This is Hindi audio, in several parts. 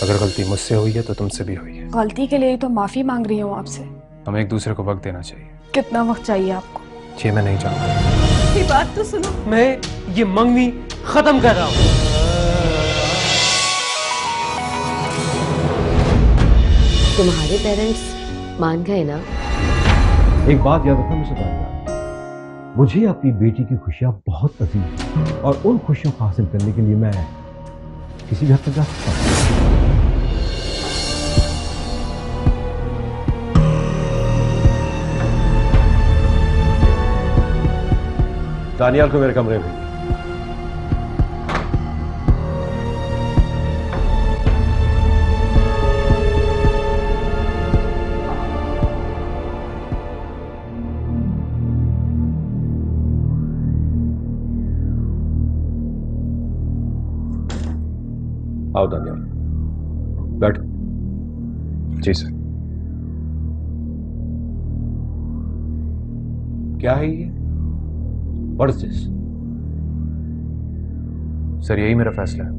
अगर गलती मुझसे हुई है तो तुमसे भी हुई है। गलती के लिए ही तो माफी मांग रही हूँ आपसे। हमें एक दूसरे को वक्त देना चाहिए। कितना वक्त चाहिए आपको? ये मैं नहीं जानता। ये बात तो सुनो। मैं ये मंगनी खत्म कर रहा हूँ। तुम्हारे पेरेंट्स मान गए ना? एक बात याद रखना मिस्टर दानियाल, मुझे अपनी बेटी की खुशियां बहुत अजीज हैं और उन खुशियों को हासिल करने के लिए मैं किसी भी हद तक जा सकता हूं। दानियाल को मेरे कमरे में भेजिए। आओ दानियाल, बैठो। जी सर। क्या है ये? What is this? सर यही मेरा फैसला है।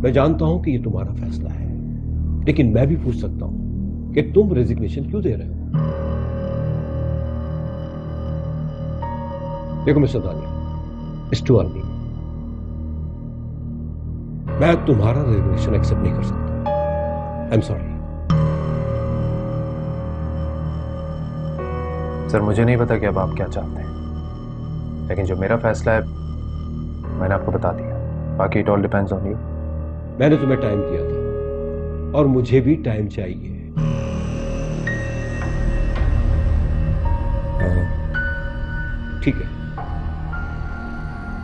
मैं जानता हूं कि ये तुम्हारा फैसला है, लेकिन मैं भी पूछ सकता हूं कि तुम रेजिग्नेशन क्यों दे रहे हो? देखो mister Daniyal, it's too early. मैं तुम्हारा रेजिग्नेशन एक्सेप्ट नहीं कर सकता। I am sorry. सर मुझे नहीं पता कि अब आप क्या चाहते हैं, लेकिन जो मेरा फैसला है मैंने आपको बता दिया। बाकी it all depends on you. मैंने तुम्हें टाइम किया था और मुझे भी टाइम चाहिए। ठीक है,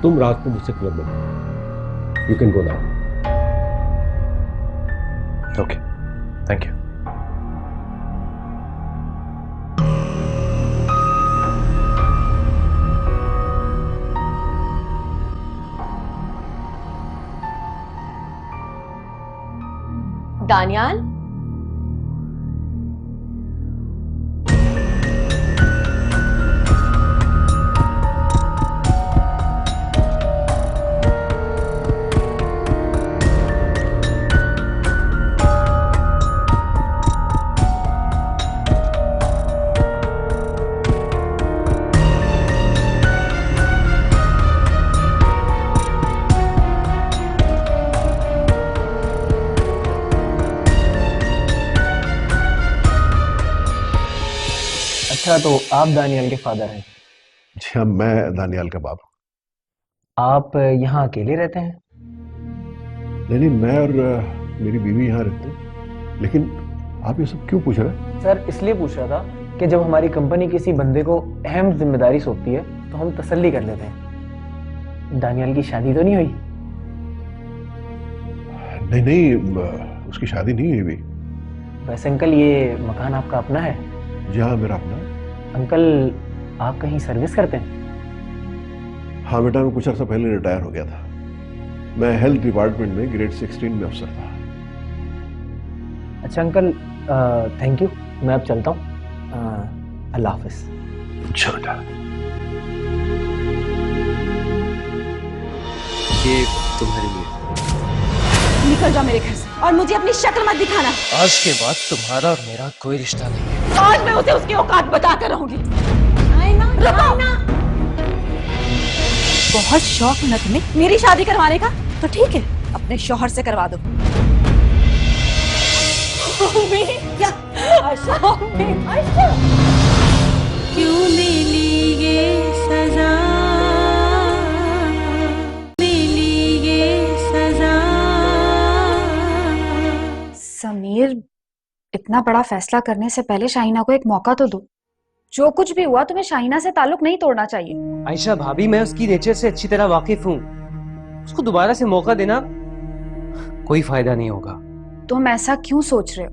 तुम रात को मुझसे क्लब में मिलो। You can go now. Okay, thank you. Daniyal, अच्छा, तो आप दानियाल के फादर हैं? जी हाँ, मैं दानियाल का बाप हूँ। आप यहाँ अकेले रहते हैं? नहीं, मैं और मेरी बीवी यहाँ रहते हैं। लेकिन आप ये सब क्यों पूछ रहे हैं? सर इसलिए पूछ रहा था कि जब हमारी कंपनी किसी बंदे को अहम जिम्मेदारी सौंपती है तो हम तसल्ली कर लेते हैं। दानियाल की शादी तो नहीं हुई? नहीं, उसकी शादी नहीं हुई अभी। वैसे अंकल, ये मकान आपका अपना है? जी हाँ, मेरा अपना। अंकल, आप कहीं सर्विस करते हैं? हाँ बेटा, मैं कुछ अर्सा पहले रिटायर हो गया था। मैं हेल्थ डिपार्टमेंट में ग्रेड 16 में अफसर था। अच्छा अंकल, थैंक यू। मैं अब चलता हूँ। अल्लाह हाफिज। अच्छा बेटा। ये तुम्हारे लिए। निकल जा मेरे घर से और मुझे अपनी शक्ल मत दिखाना। आज के बाद तुम्हारा और मेरा कोई रिश्ता नहीं है। आज मैं उसे उसकी औकात बता कर रहूंगी। बहुत शौक है ना तुम्हें मेरी शादी करवाने का, तो ठीक है, अपने शौहर से करवा दो। क्यों मिली ये सजा, मिली ये सजा। समीर, इतना बड़ा फैसला करने से पहले शाहीना को एक मौका तो दो। जो कुछ भी हुआ, तुम्हें शाहीना से ताल्लुक नहीं तोड़ना चाहिए। आयशा भाभी, मैं उसकी नेचर से अच्छी तरह वाकिफ हूँ। उसको दोबारा से मौका देना कोई फायदा नहीं होगा। तुम ऐसा क्यों सोच रहे हो?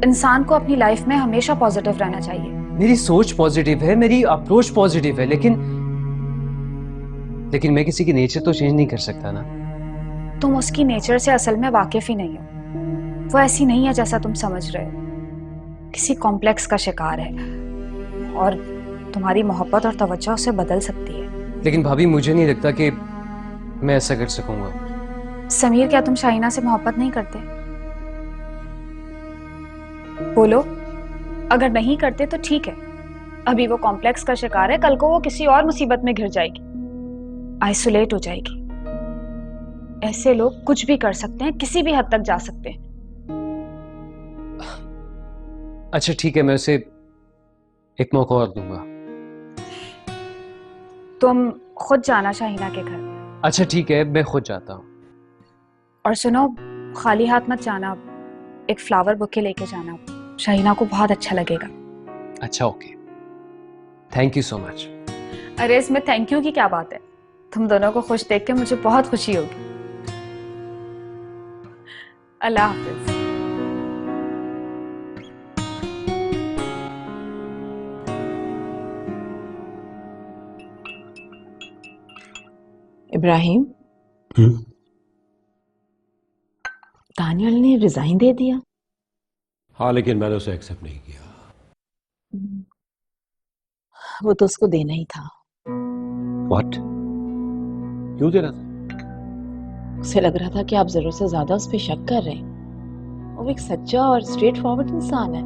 इंसान को अपनी लाइफ में हमेशा पॉजिटिव रहना चाहिए। मेरी सोच पॉजिटिव है, मेरी अप्रोच पॉजिटिव है, लेकिन मैं किसी की नेचर तो चेंज नहीं कर सकता ना। तुम उसकी नेचर से असल में वाकिफ ही नहीं हो। वो ऐसी नहीं है जैसा तुम समझ रहे हो। किसी कॉम्प्लेक्स का शिकार है और तुम्हारी मोहब्बत और तवज्जो उसे बदल सकती है। लेकिन भाभी, मुझे नहीं लगता कि मैं ऐसा कर सकूंगा। समीर, क्या तुम शाहीना से मोहब्बत नहीं करते? बोलो, अगर नहीं करते तो ठीक है, अभी वो कॉम्प्लेक्स का शिकार है, कल को वो किसी और मुसीबत में घिर जाएगी, आइसोलेट हो जाएगी। ऐसे लोग कुछ भी कर सकते हैं, किसी भी हद तक जा सकते हैं। अच्छा ठीक है, मैं उसे एक मौका और दूंगा। तुम खुद जाना शाहीना के घर। अच्छा ठीक है, मैं खुद जाता हूँ। और सुनो, खाली हाथ मत जाना, एक फ्लावर बुके लेके जाना, शाहीना को बहुत अच्छा लगेगा। अच्छा okay, thank you so much. अरे इसमें थैंक यू की क्या बात है, तुम दोनों को खुश देख के मुझे बहुत खुशी होगी। अल्लाह हाफिज। इब्राहिम, दानियल ने रिजाइन दे दिया। हाँ, लेकिन मैंने उसे एक्सेप्ट नहीं किया। वो तो उसको देना ही था। व्हाट? क्यों देना था? उसे लग रहा था कि आप जरूरत से ज्यादा उस पर शक कर रहे हैं। वो एक सच्चा और स्ट्रेट फॉरवर्ड इंसान है,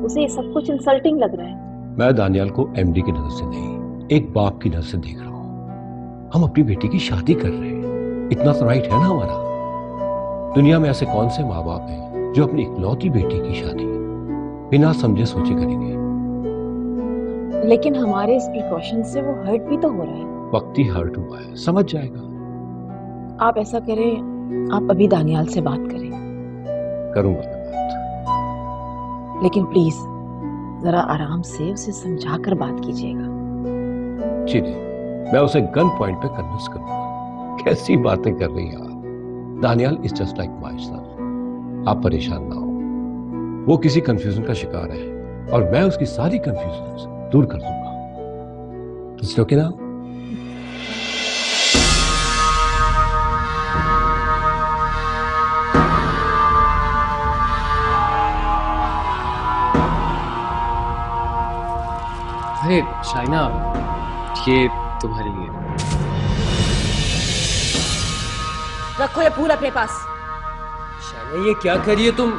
उसे ये सब कुछ इंसल्टिंग लग रहा है। मैं दानियाल को एमडी की नजर से नहीं, एक बाप की नजर से देख रहा हूँ। हम अपनी बेटी की शादी कर रहे हैं, इतना तो राइट है ना हमारा। दुनिया में ऐसे कौन से माँ बाप हैं जो अपनी इकलौती बेटी की शादी बिना समझे सोचे करेंगे? लेकिन हमारे इस प्रिकॉशन से वो हर्ट भी तो हो रहा है। वक्ती हर्ट हुआ है, समझ जाएगा। आप ऐसा करें, आप अभी दानियाल से बात करें। करूंगा मैं बात, लेकिन प्लीज जरा आराम से उसे समझा कर बात कीजिएगा। जी नहीं, मैं उसे गन पॉइंट पे कन्विंस करूंगा। कैसी बातें कर रही हैं आप? Daniyal is just like my son. आप परेशान ना हो, वो किसी कंफ्यूजन का शिकार है और मैं उसकी सारी कंफ्यूजन दूर कर दूंगा। इट्स ओके ना? अरे शाइना, ये तुम्हारे लिए। रखो ये फूल अपने पास। शाइना ये क्या कर रही हो तुम?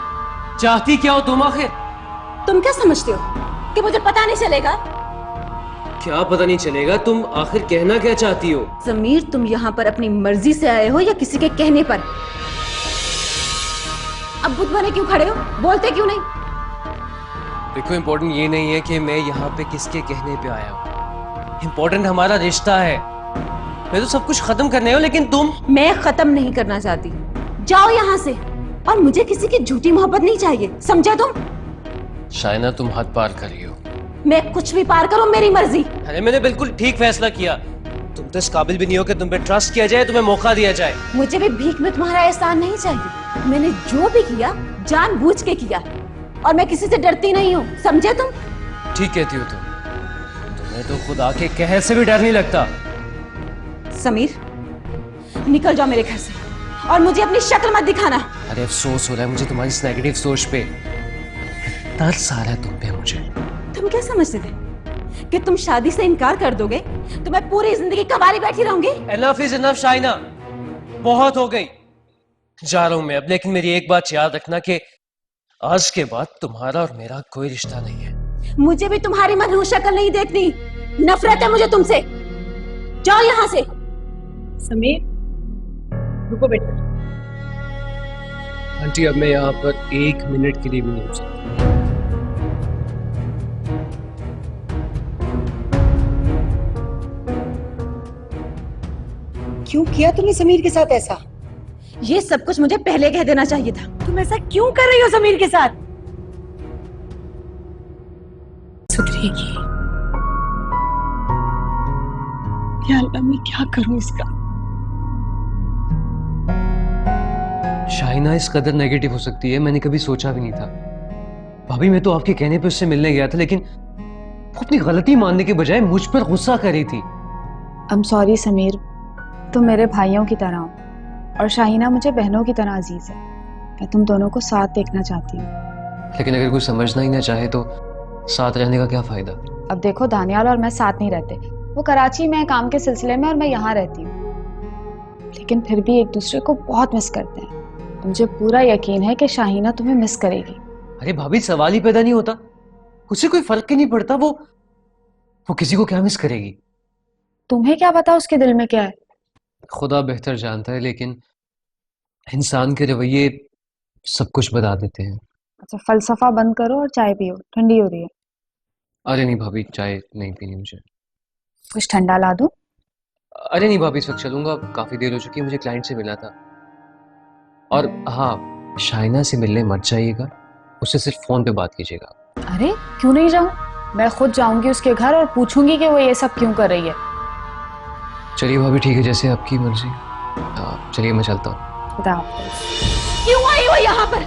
चाहती क्या हो तुम आखिर? तुम क्या समझते हो कि मुझे पता नहीं चलेगा? क्या पता नहीं चलेगा? तुम आखिर कहना क्या चाहती हो? समीर, तुम यहाँ पर अपनी मर्जी से आए हो या किसी के कहने पर? अब बुत बने क्यों खड़े हो? बोलते क्यों नहीं? देखो, इम्पोर्टेंट ये नहीं है कि मैं यहाँ पे किसके कहने पे आया हूँ। इम्पोर्टेंट हमारा रिश्ता है। मैं तो सब कुछ खत्म करने हूँ, लेकिन तुम। मैं खत्म नहीं करना चाहती। जाओ यहाँ से। और मुझे किसी की झूठी मोहब्बत नहीं चाहिए, समझा तुम? शाइना, तुम हद पार कर रही हो। मैं कुछ भी पार करूँ, मेरी मर्जी। अरे मैंने बिल्कुल ठीक फैसला किया। तुम तो इस काबिल भी नहीं हो कि तुम पे ट्रस्ट किया जाए, तुम्हें मौका दिया जाए। मुझे भी भीख में तुम्हारा एहसान नहीं चाहिए। मैंने जो भी किया जानबूझ के किया और मैं किसी से डरती नहीं हूँ, समझे तुम? ठीक कहती हो तुम। तुम्हें तो खुद आके कहर से भी डर नहीं लगता। समीर, निकल जाओ मेरे घर से और मुझे अपनी शक्ल मत दिखाना। अरे अफसोस हो रहा है मुझे तुम्हारी इस नेगेटिव सोच पे। तरस आ रहा है तुम पे मुझे। तुम क्या समझते थे कि तुम शादी से इनकार कर दोगे तो मैं पूरी जिंदगी कबारी बैठी रहूंगी? एनफ इज एनफ शाइना, बहुत हो गई। जा रहा हूं मैं अब, लेकिन मेरी एक बात याद रखना कि आज के बाद तुम्हारा और मेरा कोई रिश्ता नहीं है। मुझे भी तुम्हारी मनहूस शक्ल नहीं देखनी। नफरत है मुझे तुमसे। जाओ यहाँ से। समीर, रुको बेटा। आंटी, अब मैं यहाँ पर 1 मिनट के लिए भी नहीं हो सकता। क्यों किया तुमने समीर के साथ ऐसा? ये सब कुछ मुझे पहले कह देना चाहिए था। तुम ऐसा क्यों कर रही हो समीर के साथ? सुधरेगी। या अल्लाह, मैं क्या करूं इसका? शाइना इस कदर नेगेटिव हो सकती है, मैंने कभी सोचा भी नहीं था। भाभी, मैं तो आपके कहने पे उससे मिलने गया था, लेकिन वो अपनी गलती मानने के बजाय मुझ पर गुस्सा कर रही थी। आई एम सॉरी समीर, तुम मेरे भाइयों की तरह हो और शाहीना मुझे बहनों की तरह अजीज है। मैं तुम दोनों को साथ देखना चाहती हूँ। लेकिन अगर कोई समझना ही ना चाहे तो साथ रहने का क्या फायदा? अब देखो, दानियाल और मैं साथ नहीं रहते। वो कराची में है काम के सिलसिले में और मैं यहाँ रहती हूँ, लेकिन फिर भी एक दूसरे को बहुत मिस करते हैं। मुझे पूरा यकीन है कि शाहीना तुम्हें मिस करेगी अरे भाभी सवाल ही पैदा नहीं होता, उसे कोई फर्क ही नहीं पड़ता, वो किसी को क्या मिस करेगी। तुम्हें क्या पता उसके दिल में क्या है? खुदा बेहतर जानता है, लेकिन इंसान के रवैये सब कुछ बता देते हैं। अच्छा, फलसफा बंद करो और चाय पियो, ठंडी हो रही है। अरे नहीं भाभी, चाय नहीं पीनी मुझे। कुछ ठंडा ला दूं? अरे नहीं भाभी, इस वक्त चलूंगा, काफी देर हो चुकी है, मुझे क्लाइंट से मिलना था। और हाँ, शाइना से मिलने मत जाइएगा, उससे सिर्फ फोन पे बात कीजिएगा। अरे क्यों नहीं जाऊं? मैं खुद जाऊंगी उसके घर और पूछूंगी कि वो ये सब क्यों कर रही है। चलिए भाभी, ठीक है, जैसे आपकी मर्जी। चलिए मैं चलता हूँ। खुदा हाफिज। क्यों आई वो यहाँ पर?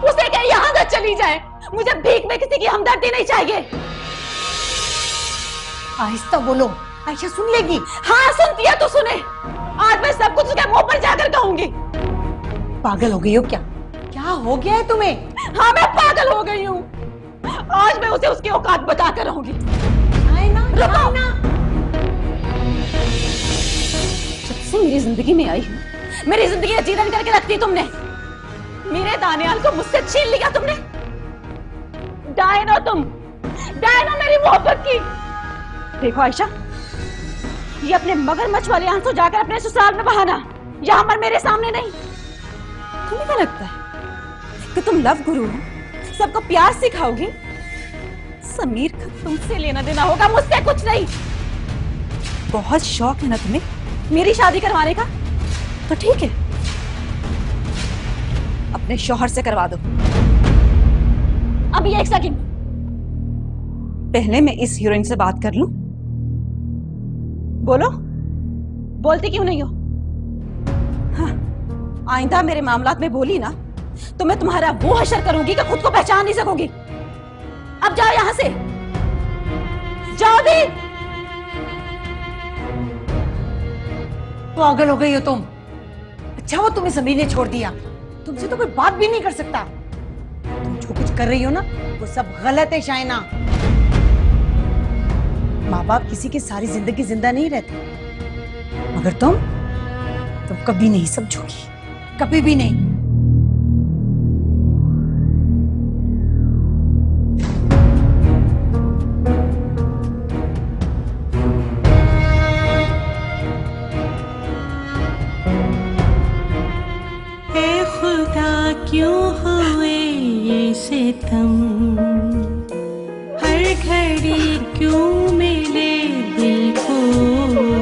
उसे क्या यहाँ से चली जाए? मुझे भीख में किसी की हमदर्दी नहीं चाहिए। आहिस्ता बोलो, आयशा सुन लेगी। हाँ सुनती है तो सुने, आज मैं सब कुछ उसके मुंह पर जाकर कहूंगी। पागल हो गई हो क्या? क्या हो गया है तुम्हें? हाँ मैं पागल हो गई हूँ, आज मैं उसे उसकी औकात बताकर रहूंगी। रुको, जब से मेरी जिंदगी में आई हूँ, मेरी जिंदगी अजीरन करके रखती तुमने। मेरे दानियाल को मुझसे छीन लिया तुमने। डायनो तुम, डायनो मेरी मोहब्बत की। देखो आयशा, ये अपने मगरमच्छ वाले आंसू जाकर अपने ससुराल में बहाना, यहाँ पर मेरे सामने नहीं। तुम्हें क्या लगता है कि तुम लव गुरु हो, सबको प्यार सिखाओगी? समीर का तुमसे लेना देना होगा, मुझसे कुछ नहीं। बहुत शौक है ना तुम्हें मेरी शादी करवाने का, तो ठीक है, अपने शौहर से करवा दो। अभी एक सेकंड, पहले मैं इस हीरोइन से बात कर लूं। बोलो, बोलती क्यों नहीं हो? हाँ, आइंदा मेरे मामलात में बोली ना तो मैं तुम्हारा वो हशर करूंगी कि खुद को पहचान नहीं सकोगी। अब जाओ यहां से, जाओ दी। पागल हो गई हो तुम। अच्छा वो तुम्हें समीर ने छोड़ दिया, तुमसे तो कोई बात भी नहीं कर सकता। तुम जो कुछ कर रही हो ना वो सब गलत है शाइना। माँ बाप किसी की सारी जिंदगी जिंदा नहीं रहते, मगर तुम कभी नहीं समझोगी, कभी भी नहीं। ए खुदा क्यों हुए ये सितम, हर घड़ी क्यों मिले दिल को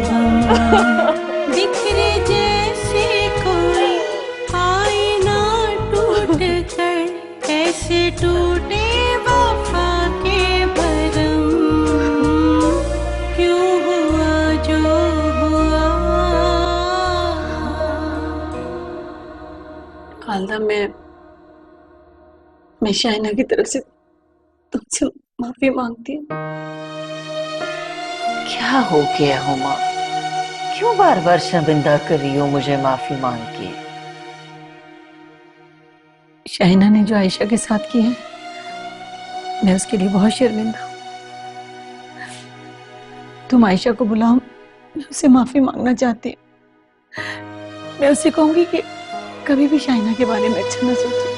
हम, बिखरे जैसे कोई आईना टूट कर, ऐसे टूटे वफा के भरम, क्यों हुआ जो हुआ। खालदा, मैं शाइना की तरफ से तुमसे माफी मांगती हूँ। क्या हो गया हुमा? क्यों बार बार शर्मिंदा कर रही हो मुझे माफी मांग के? शाइना ने जो आयशा के साथ किया है, मैं उसके लिए बहुत शर्मिंदा हूँ। तुम आयशा को बुलाओ, मैं उससे माफी मांगना चाहती हूँ। मैं उससे कहूंगी कि कभी भी शाइना के बारे में अच्छा ना सोचे।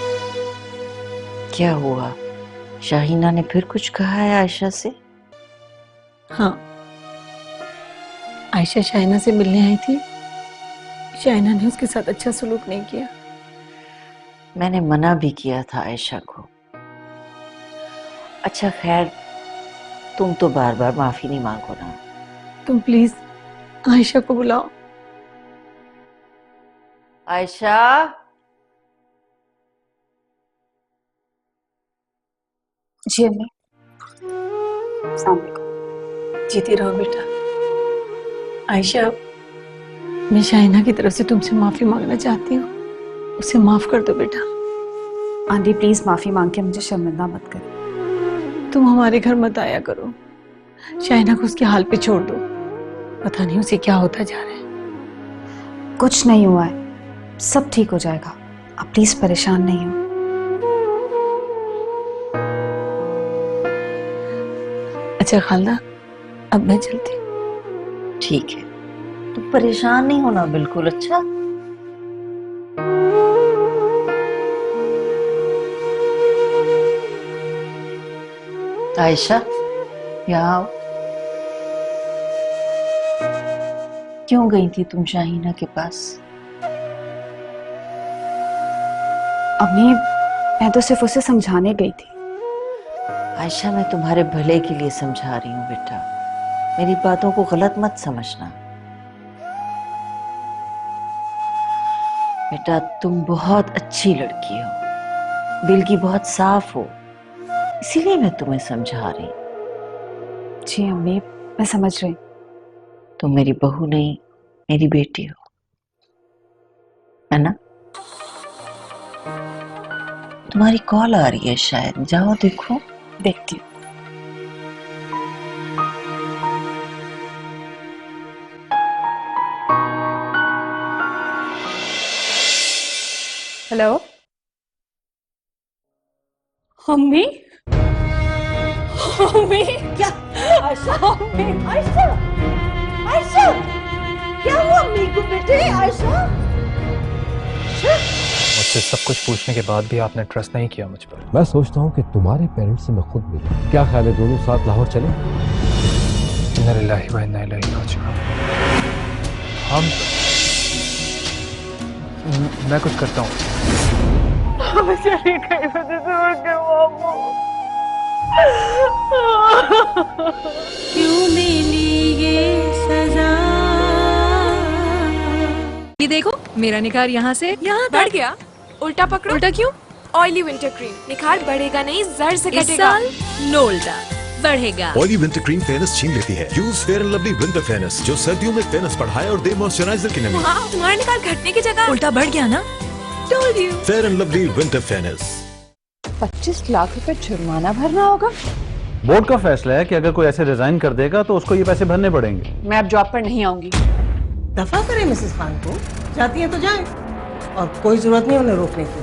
क्या हुआ? शाहीना ने फिर कुछ कहा है आयशा से? हाँ, आयशा शाइना से मिलने आई थी, शाइना ने उसके साथ अच्छा सलूक नहीं किया। मैंने मना भी किया था आयशा को। अच्छा खैर, तुम तो बार बार माफी नहीं मांगो ना। तुम प्लीज आयशा को बुलाओ। आयशा, जी अम्मी। अस्सलाम वालेकुम। जीती रहो बेटा। आयशा, मैं शाइना की तरफ से तुमसे माफी मांगना चाहती हूँ, उसे माफ कर दो बेटा। आंटी प्लीज माफी मांग के मुझे शर्मिंदा मत करो। तुम हमारे घर मत आया करो, शाइना को उसके हाल पे छोड़ दो। पता नहीं उसे क्या होता जा रहा है। कुछ नहीं हुआ है, सब ठीक हो जाएगा, आप प्लीज परेशान नहीं हो। अच्छा खालदा, अब मैं चलती हूँ। ठीक है, तुम परेशान नहीं होना बिल्कुल। अच्छा आयशा, यहाँ आओ। क्यों गई थी तुम शाहीना के पास? अम्मी, मैं तो सिर्फ उसे समझाने गई थी। आयशा, मैं तुम्हारे भले के लिए समझा रही हूँ बेटा, मेरी बातों को गलत मत समझना। बेटा, तुम बहुत अच्छी लड़की हो, दिल की बहुत साफ हो, इसीलिए मैं तुम्हें समझा रही हूँ। जी अम्मी, मैं समझ रही। तुम मेरी बहू नहीं, मेरी बेटी हो, है ना? तुम्हारी कॉल आ रही है शायद, जाओ देखो। देखती हूँ। हेलो अम्मी। अम्मी क्या? आयशा, आयशा, आयशा, क्या हुआ अम्मी को बेटे? आयशा, मुझसे सब कुछ पूछने के बाद भी आपने ट्रस्ट नहीं किया मुझ पर। मैं सोचता हूँ कि तुम्हारे पेरेंट्स से मैं खुद मिलूं। क्या ख्याल है, दोनों साथ लाहौर चले? इन्ना लिल्लाहि व इन्ना इलैहि राजिऊन। मैं कुछ करता हूँ। क्यों मिली ये सजा? ये देखो, मेरा निखार यहाँ से यहाँ बढ़ गया। उल्टा पकड़ो। उल्टा क्यों? ऑयली विंटर क्रीम, निखार बढ़ेगा नहीं, जड़ से घटेगा। इस साल नो उल्टा, बढ़ेगा। ऑयली विंटर क्रीम फेयरनेस छीन लेती है। Use fair and lovely winter fairness, जो सर्दियों में फेयरनेस बढ़ाए और दे मॉइस्चराइजर की नमी। हाँ, तुम्हारा निखार घटने की जगह उल्टा बढ़ गया ना? Told you. Fair and lovely winter fairness. 25 lakh रुपए जुर्माना भरना होगा। बोर्ड का फैसला है कि अगर कोई ऐसे रिजाइन कर देगा तो उसको ये पैसे भरने पड़ेंगे। मैं अब जॉब पर नहीं आऊंगी। दफा करें मिसेस खान को, जाती हैं तो जाएं, और कोई जरूरत नहीं उन्हें रोकने की।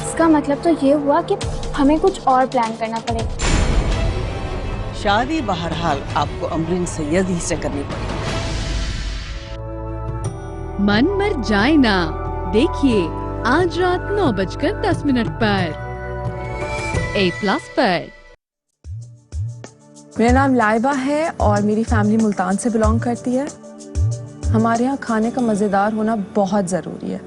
इसका मतलब तो ये हुआ कि हमें कुछ और प्लान करना पड़ेगा। शादी बहरहाल आपको अमरीन सैयद ही से करनी पड़ेगी। मन मर जाए ना, देखिए आज रात 9:10 पर A+ पर। मेरा नाम लाइबा है और मेरी फैमिली मुल्तान से बिलोंग करती है। हमारे यहाँ खाने का मज़ेदार होना बहुत ज़रूरी है।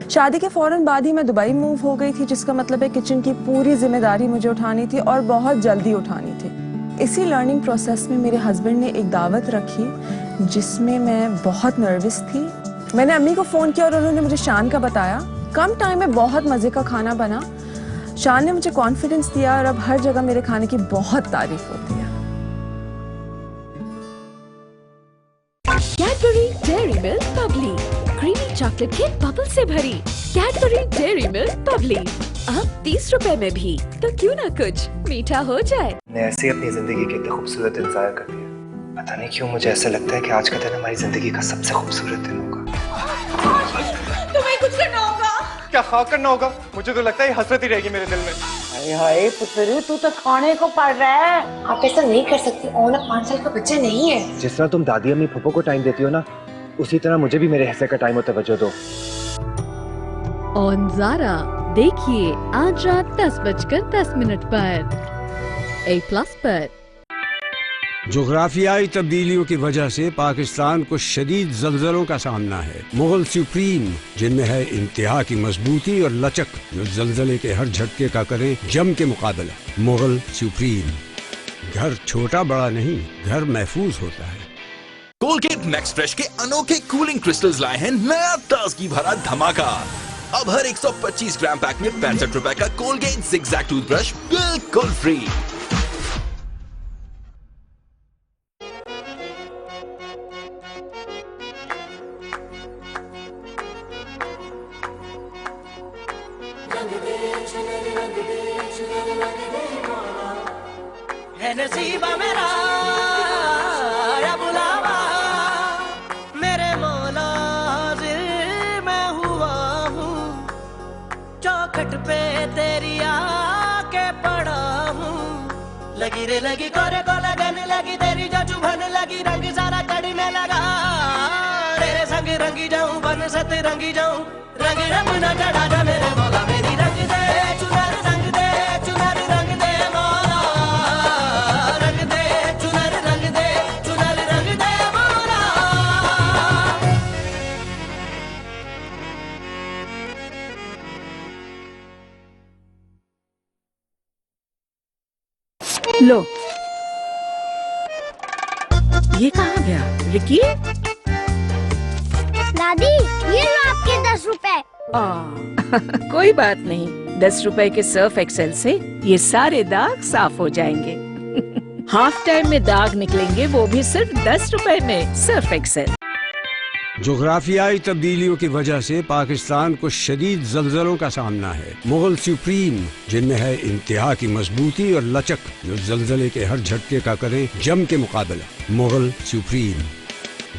शादी के फ़ौरन बाद ही मैं दुबई मूव हो गई थी, जिसका मतलब है किचन की पूरी जिम्मेदारी मुझे उठानी थी और बहुत जल्दी उठानी थी। इसी लर्निंग प्रोसेस में मेरे हस्बैंड ने एक दावत रखी जिसमें मैं बहुत नर्वस थी। मैंने अम्मी को फ़ोन किया और उन्होंने मुझे शान का बताया। कम टाइम में बहुत मज़े का खाना बना। शान ने मुझे कॉन्फिडेंस दिया और अब हर जगह मेरे खाने की बहुत तारीफ होती है। Cadbury dairy milk Babli, creamy chocolate के बबल से भरी कैडबरी डेयरी मिल्क बबली, अब 30 रुपए में भी, तो क्यों ना कुछ मीठा हो जाए। ने ऐसे अपनी जिंदगी के इतने खूबसूरत दिन ज़ाया कर दिया। पता नहीं क्यों मुझे ऐसा लगता है कि आज का दिन हमारी जिंदगी का सबसे खूबसूरत दिन होगा। तुम्हें कुछ करना होगा। क्या हाँ करना होगा? मुझे तो लगता है हसरत ही रहेगी मेरे दिल में। हाय पुत्र, तू तो खाने को पढ़ रहा है। आप ऐसा नहीं कर सकती, ओना 5 साल का बच्चा नहीं है। जिस तरह तुम दादी अम्मी फूफो को टाइम देती हो ना, उसी तरह मुझे भी मेरे हिस्से का टाइम और तवज्जो दो। ऑन ज़ारा देखिए आज रात 10:10 पर A+ पर। जोग्राफियाई तब्दीलियों की वजह से पाकिस्तान को शदीद जल्जलों का सामना है। मुगल सुप्रीम, जिनमें है इंतहा की मजबूती और लचक, जो जल्जले के हर झटके का करें जम के मुकाबला। मुगल सुप्रीम। घर छोटा बड़ा नहीं, घर महफूज होता है। कोलगेट मैक्स फ्रेश के अनोखे कूलिंग क्रिस्टल्स लाए हैं नया ताजगी भरा धमाका। अब हर 125 ग्राम पैक में 65 रुपए का कोलगेट जिगजैग टूथब्रश बिल्कुल फ्री। है नसीबा मेरा या बुलावा, मेरे मौला हाजिर मैं हुआ हूँ, चौखट पे तेरी आके पड़ा हूँ। लगी रे लगी कोरे को लगन लगी, तेरी जो चुभन लगी, रंग सारा कड़ने लगा। तेरे संग रंगी जाऊं, बन सत रंगी जाऊं, रंग रंग न चढ़ा जा मेरे मौला। मेरी रंग दे चुनर, रंग दे चुनर, रंग दे मौला। लो, ये कहाँ गया रिकी? दादी ये लो आपके 10 रुपए। कोई बात नहीं, 10 रुपए के सर्फ एक्सेल से ये सारे दाग साफ हो जाएंगे। हाफ टाइम में दाग निकलेंगे, वो भी सिर्फ 10 रुपए में। Surf Excel. जोग्राफियाई तब्दीलियों की वजह से पाकिस्तान को शदीद जल्जलों का सामना है। मुगल सुप्रीम, जिनमें है इंतहा की मजबूती और लचक, जो जल्जले के हर झटके का करें जम के मुकाबला। मुगल सुप्रीम।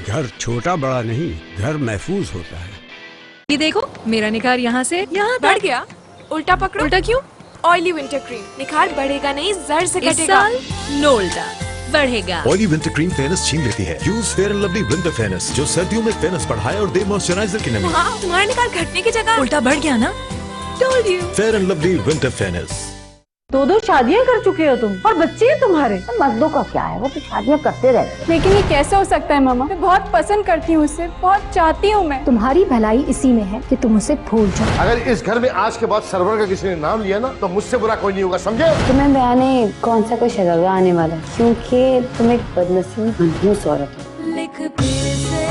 घर छोटा बड़ा नहीं, घर महफूज होता है। ये देखो, मेरा निखार यहाँ से यहाँ बढ़ गया। उल्टा पकड़ो। उल्टा क्यों? ऑयली विंटर क्रीम, निखार बढ़ेगा नहीं, जड़ से कटेगा। इस साल नो उल्टा, बढ़ेगा। ऑयली विंटर क्रीम फेयरनेस छीन लेती है। Use fair and lovely winter fairness, जो सर्दियों में फेयरनेस बढ़ाए और दे मॉइस्चराइजर की नमी। हाँ, तुम्हारा निखार घटने की जगह उल्टा बढ़ गया ना। Told you. Fair and lovely winter fairness. 2 शादियां कर चुके हो तुम, और बच्चे हैं तुम्हारे। मर्दों का क्या है, वो तो शादियां करते रहते हैं। लेकिन ये कैसे हो सकता है मामा? मैं बहुत पसंद करती हूँ उसे, बहुत चाहती हूँ मैं। तुम्हारी भलाई इसी में है कि तुम उसे भूल जाओ। अगर इस घर में आज के बाद सरवर का किसी ने नाम लिया ना, तो मुझसे बुरा कोई नहीं होगा, समझे? तुम्हें बयाने कौन सा कोई शगरगा आने वाला है, क्योंकि तुम एक बदनसीब मनहूस औरत हो। लिख फिर से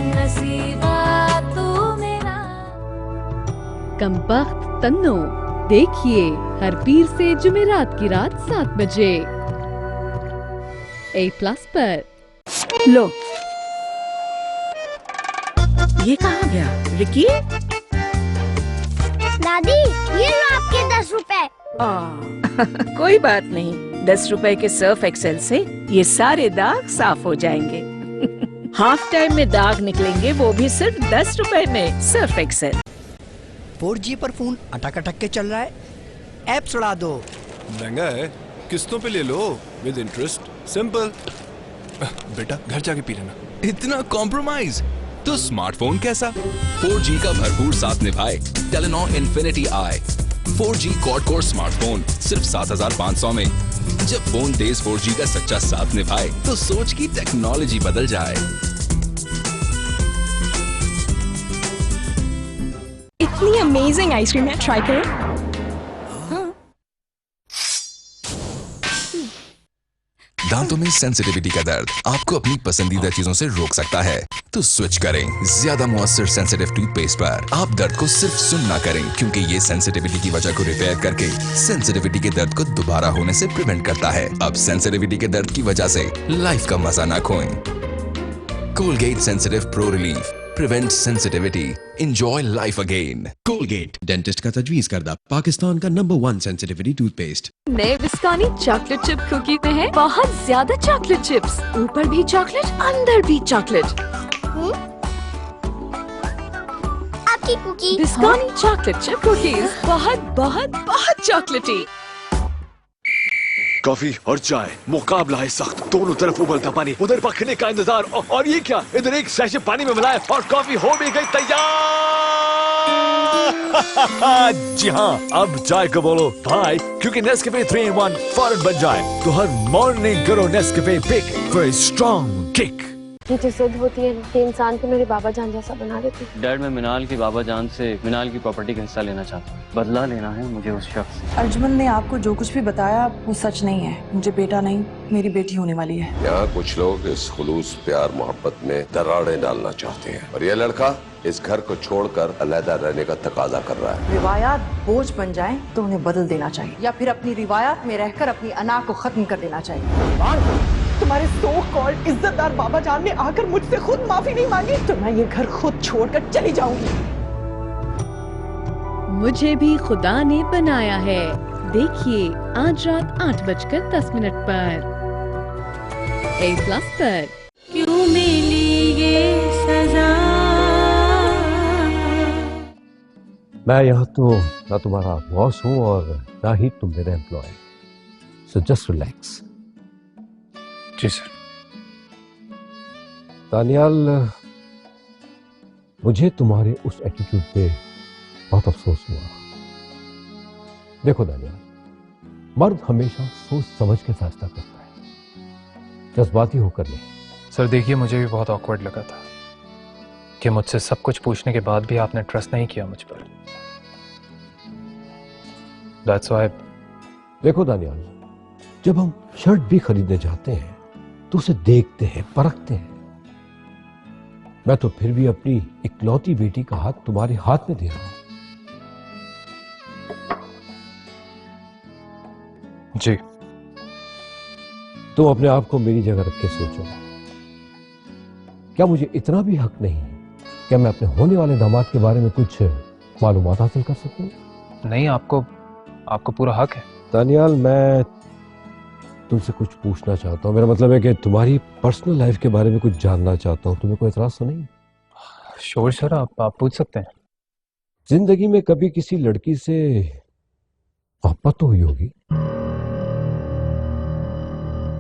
नसीबा तू मेरा। कमबख्त तन्नो, देखिए हर पीर से जुमेरात की रात 7 बजे A+ पर। लो, ये कहाँ गया रिकी? दादी ये लो आपके 10 रुपए। कोई बात नहीं, 10 रुपए के सर्फ एक्सेल से ये सारे दाग साफ हो जाएंगे। हाफ टाइम में दाग निकलेंगे, वो भी सिर्फ 10 रुपए में। Surf Excel. 4G पर फोन अटक अटक के चल रहा है, ऐप चढ़ा दो। महंगा है, किस्तों पे ले लो विद इंटरेस्ट, सिंपल। बेटा घर जाके पी लेना। इतना कॉम्प्रोमाइज तो स्मार्टफोन कैसा? 4G का भरपूर साथ निभाए टेलीनॉर इन्फिनिटी आई 4G क्वाड कोर स्मार्टफोन सिर्फ 7,500 में। जब फोन तेज 4G का सच्चा साथ निभाए तो सोच की टेक्नोलॉजी बदल जाए। इतनी अमेजिंग आइसक्रीम है, ट्राई करो। दांतों में सेंसिटिविटी का दर्द आपको अपनी पसंदीदा चीजों से रोक सकता है, तो स्विच करें ज्यादा मॉइस्चर सेंसिटिव टूथपेस्ट पर। आप दर्द को सिर्फ सुन ना करें, क्योंकि ये सेंसिटिविटी की वजह को रिपेयर करके सेंसिटिविटी के दर्द को दोबारा होने से प्रिवेंट करता है। अब सेंसिटिविटी के दर्द की वजह से लाइफ का मजा ना खोएं। Colgate sensitive pro relief prevents sensitivity. Enjoy life again. Colgate, dentist का तजवीज करदा पाकिस्तान का नंबर 1 सेंसिटिविटी टूथपेस्ट। नए बिस्कानी चॉकलेट चिप कुकी में है बहुत ज्यादा चॉकलेट चिप्स, ऊपर भी चॉकलेट, अंदर भी चॉकलेट। आपकी कुकी। बिस्कानी चॉकलेट चिप कुकीज बहुत बहुत बहुत चॉकलेटी। कॉफी और चाय, मुकाबला है सख्त, दोनों तरफ उबलता पानी, उधर पकने का इंतजार, और ये क्या, इधर एक सैशे पानी में मिलाए और कॉफी हो भी गई तैयार। जी हाँ, अब चाय को बोलो भाई, क्योंकि नेस्कैफे 3-in-1 फौरन बन जाए। तो हर मॉर्निंग करो Nescafe pick for a strong kick. ये जो जिद होती है कि इंसान को मेरे बाबा जान जैसा बना देती है। डैड, मैं मिनाल की बाबा जान से मिनाल की प्रॉपर्टी का हिस्सा लेना चाहता हूँ। बदला लेना है मुझे उस शख्स से। अर्जुमन ने आपको जो कुछ भी बताया वो सच नहीं है। मुझे बेटा नहीं, मेरी बेटी होने वाली है। यहाँ कुछ लोग इस खुलूस प्यार मोहब्बत में दरारें डालना चाहते हैं, और ये लड़का इस घर को छोड़कर अलहदा रहने का तकाजा कर रहा है। रिवायात बोझ बन जाएं तो उन्हें बदल देना चाहिए, या फिर अपनी रिवायात में रहकर अपनी अना को खत्म कर देना चाहिए। तुम्हारे सो कॉल्ड इज्जतदार बाबा जान ने आकर मुझसे खुद माफी नहीं मांगी तो मैं ये घर खुद छोड़कर चली जाऊंगी। मुझे भी खुदा ने बनाया है, देखिए आज रात 8:10 पर A+ पर। क्यों मिली ये सजा? मैं यहाँ तो ना तुम्हारा बॉस हूँ और ना ही तुम मेरे एम्प्लॉय, सो जस्ट रिलैक्स। जी सर। दानियाल, मुझे तुम्हारे उस एटीट्यूड पे बहुत अफसोस हुआ। देखो दानियाल, मर्द हमेशा सोच समझ के फैसला करता है, जज्बाती होकर नहीं। सर देखिए, मुझे भी बहुत ऑकवर्ड लगा था कि मुझसे सब कुछ पूछने के बाद भी आपने ट्रस्ट नहीं किया मुझ पर। That's why। देखो दानियाल, जब हम शर्ट भी खरीदने जाते हैं तो उसे देखते हैं, परखते हैं। मैं तो फिर भी अपनी इकलौती बेटी का हाथ तुम्हारे हाथ में दे रहा हूं। जी। तुम अपने आप को मेरी जगह रख के सोचो, क्या मुझे इतना भी हक नहीं क्या मैं अपने होने वाले दामाद के बारे में कुछ मालूमात हासिल कर सकूं? नहीं, आपको पूरा हक है। दानियाल, मैं तुमसे कुछ पूछना चाहता हूँ। मेरा मतलब है कि तुम्हारी पर्सनल लाइफ के बारे में कुछ जानना चाहता हूँ। तुम्हें कोई एतराज तो नहीं? श्योर सर, आप पूछ सकते हैं। जिंदगी में कभी किसी लड़की से मोहब्बत तो हुई होगी?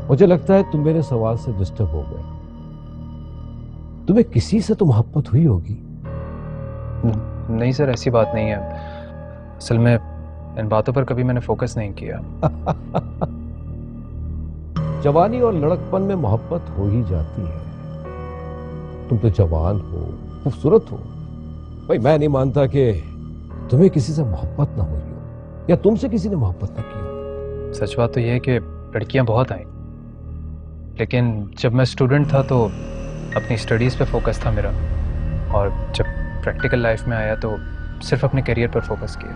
मुझे लगता है तुम मेरे सवाल से डिस्टर्ब हो गए। तुम्हें किसी से तो मोहब्बत हुई होगी? नहीं सर, ऐसी बात नहीं है। असल में इन बातों पर कभी मैंने फोकस नहीं किया। जवानी और लड़कपन में मोहब्बत हो ही जाती है। तुम तो जवान हो, खूबसूरत हो। भाई मैं नहीं मानता कि तुम्हें किसी से मोहब्बत ना हुई हो या तुमसे किसी ने मोहब्बत ना की हो। सच बात तो यह है कि लड़कियां बहुत आई, लेकिन जब मैं स्टूडेंट था तो अपनी स्टडीज़ पे फोकस था मेरा, और जब प्रैक्टिकल लाइफ में आया तो सिर्फ अपने करियर पर फोकस किया।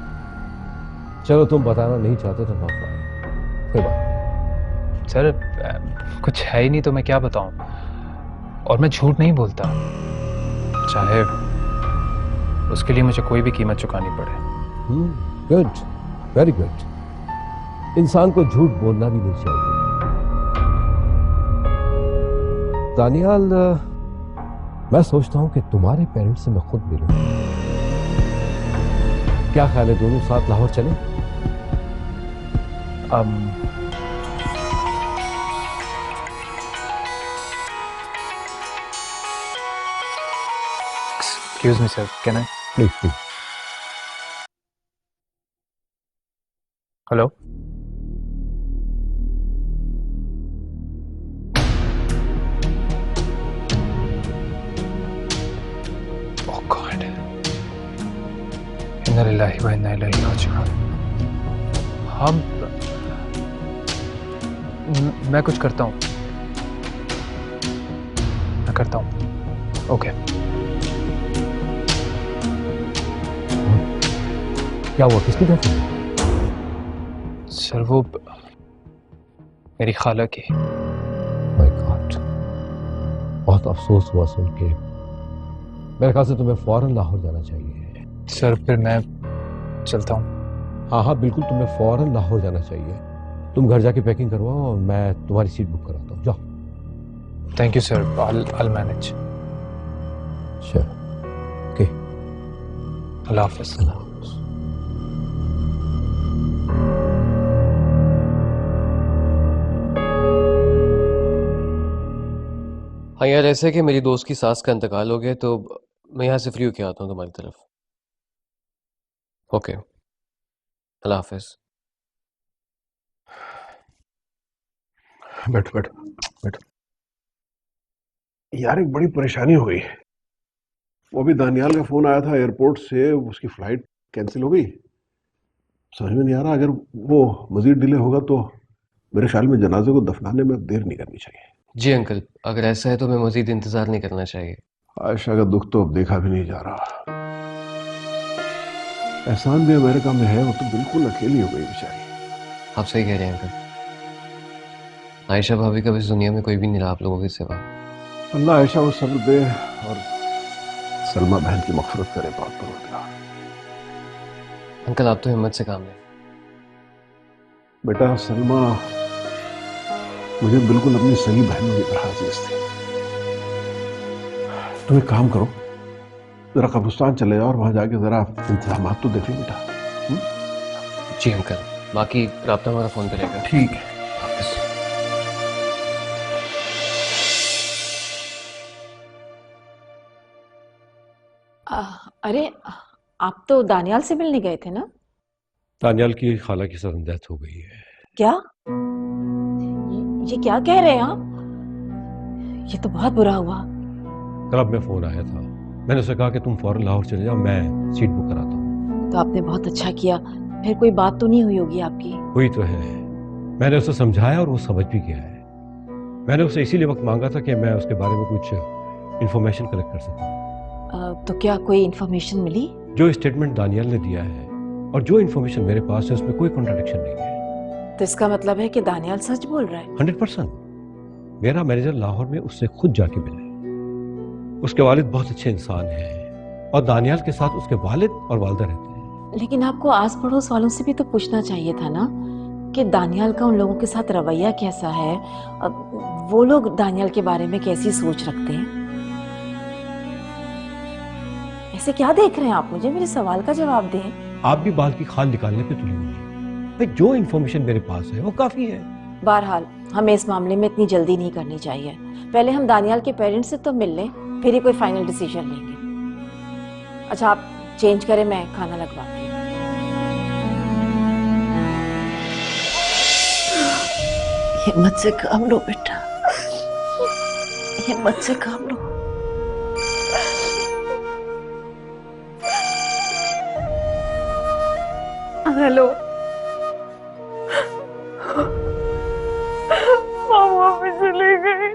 चलो तुम बताना नहीं चाहते तो ना बताओ, कोई बात नहीं। सर कुछ है ही नहीं तो मैं क्या बताऊं, और मैं झूठ नहीं बोलता, चाहे उसके लिए मुझे कोई भी कीमत चुकानी पड़े। Good, very good. इंसान को झूठ बोलना भी नहीं चाहिए। दानियाल, मैं सोचता हूं कि तुम्हारे पेरेंट्स से मैं खुद मिलूं। क्या ख्याल है, दोनों साथ लाहौर चलें? Excuse me, sir. Can I? Please. Hello? Oh God. इन्ना लिल्लाहि व इन्ना इलैहि राजिऊन। मैं कुछ करता हूँ। मैं करता हूँ। ओके। क्या हुआ, किसकी डेथ हुई? सर वो मेरी खाला की। माय गॉड, बहुत अफसोस हुआ सुन के। मेरे ख्याल से तुम्हें फौरन लाहौर जाना चाहिए। सर फिर मैं चलता हूँ। हाँ, बिल्कुल तुम्हें फौरन लाहौर जाना चाहिए। तुम घर जाके पैकिंग करवाओ और मैं तुम्हारी सीट बुक कराता हूँ। जाओ। Thank you sir, I'll manage। Sure. Okay. अल्लाह हाफ़िज़। हाँ यार, ऐसे कि मेरी दोस्त की सास का इंतकाल हो गया तो मैं यहाँ से फ्री होके आता हूँ तुम्हारी तरफ। ओके, अल्लाह हाफ़िज़। बैठ। यार एक बड़ी परेशानी हो गई। वो अभी दानियाल का फोन आया था एयरपोर्ट से, उसकी फ्लाइट कैंसिल हो गई। समझ में नहीं आ रहा, अगर वो मजीद डिले होगा तो मेरे ख्याल में जनाजे को दफनाने में देर नहीं करनी चाहिए। जी अंकल, अगर ऐसा है तो मैं मजीद इंतज़ार नहीं करना चाहिए। आयशा का दुख तो अब देखा भी नहीं जा रहा। एहसान भी अमेरिका में है, वो तो बिल्कुल अकेली हो गई बेचारी। आप सही कह रहे हैं अंकल। आयशा भाभी का इस दुनिया में कोई भी नहीं रहा आप लोगों के सिवा। अल्लाह आयशा को सब्र दे और सलमा बहन की मग़फ़िरत करे। बात पर अंकल आप तो हिम्मत से काम लें। बेटा, सलमा मुझे बिल्कुल अपनी सगी बहनों की तरह अजीज थी। तुम एक काम करो, जरा कब्रिस्तान चले जाओ और वहां जाके जरा इंतजाम तो देख लो बेटा। जी अंकल, बाकी राब्ता हमारा फोन पे रहेगा। ठीक है। अरे आप तो दानियाल से मिलने गए थे ना? दानियाल की खाला की सडन डेथ हो गई है। क्या? ये क्या कह रहे हैं आप? ये तो बहुत बुरा हुआ। कल अब मैं फोन आया था, मैंने उसे कहा कि तुम फौरन लाहौर चले जाओ, मैं सीट बुक कराता हूँ। तो आपने बहुत अच्छा किया। फिर कोई बात तो नहीं हुई होगी आपकी? हुई तो है, मैंने उसे समझाया और वो समझ भी गया है। मैंने उसे इसीलिए वक्त मांगा था कि मैं उसके बारे में कुछ इंफॉर्मेशन कलेक्ट कर सकूं। तो क्या कोई इंफॉर्मेशन मिली? जो स्टेटमेंट दानियाल ने दिया है और जो इंफॉर्मेशन मेरे पास है उसमें कोई कॉन्ट्रडिक्शन नहीं है। तो इसका मतलब है कि दानियाल सच बोल रहा है? 100%। मेरा मैनेजर लाहौर में उससे खुद जाके मिला है। उसके वालिद बहुत अच्छे इंसान हैं और दानियाल के साथ उसके वालिद और वालिदा रहते हैं। लेकिन आपको आस पड़ोस वालों से भी तो पूछना चाहिए था ना कि दानियाल का उन लोगों के साथ रवैया कैसा है, अब वो लोग दानियाल के बारे में कैसी सोच रखते हैं। ऐसे क्या देख रहे हैं आप? मुझे मेरे सवाल का जवाब दें। आप भी बाल की खाल निकालने पे तुली हुई हैं। भाई जो इंफॉर्मेशन मेरे पास है वो काफी है। बहरहाल हमें इस मामले में इतनी जल्दी नहीं करनी चाहिए। पहले हम दानियाल के पेरेंट्स से तो मिल लें, फिर ही कोई फाइनल डिसीजन लेंगे। अच्छा आप चेंज करें, मैं खाना लगवाती हूँ। हिम्मत से काम लो बेटा, हिम्मत से काम लो। हेलो, मामा भी चली गई,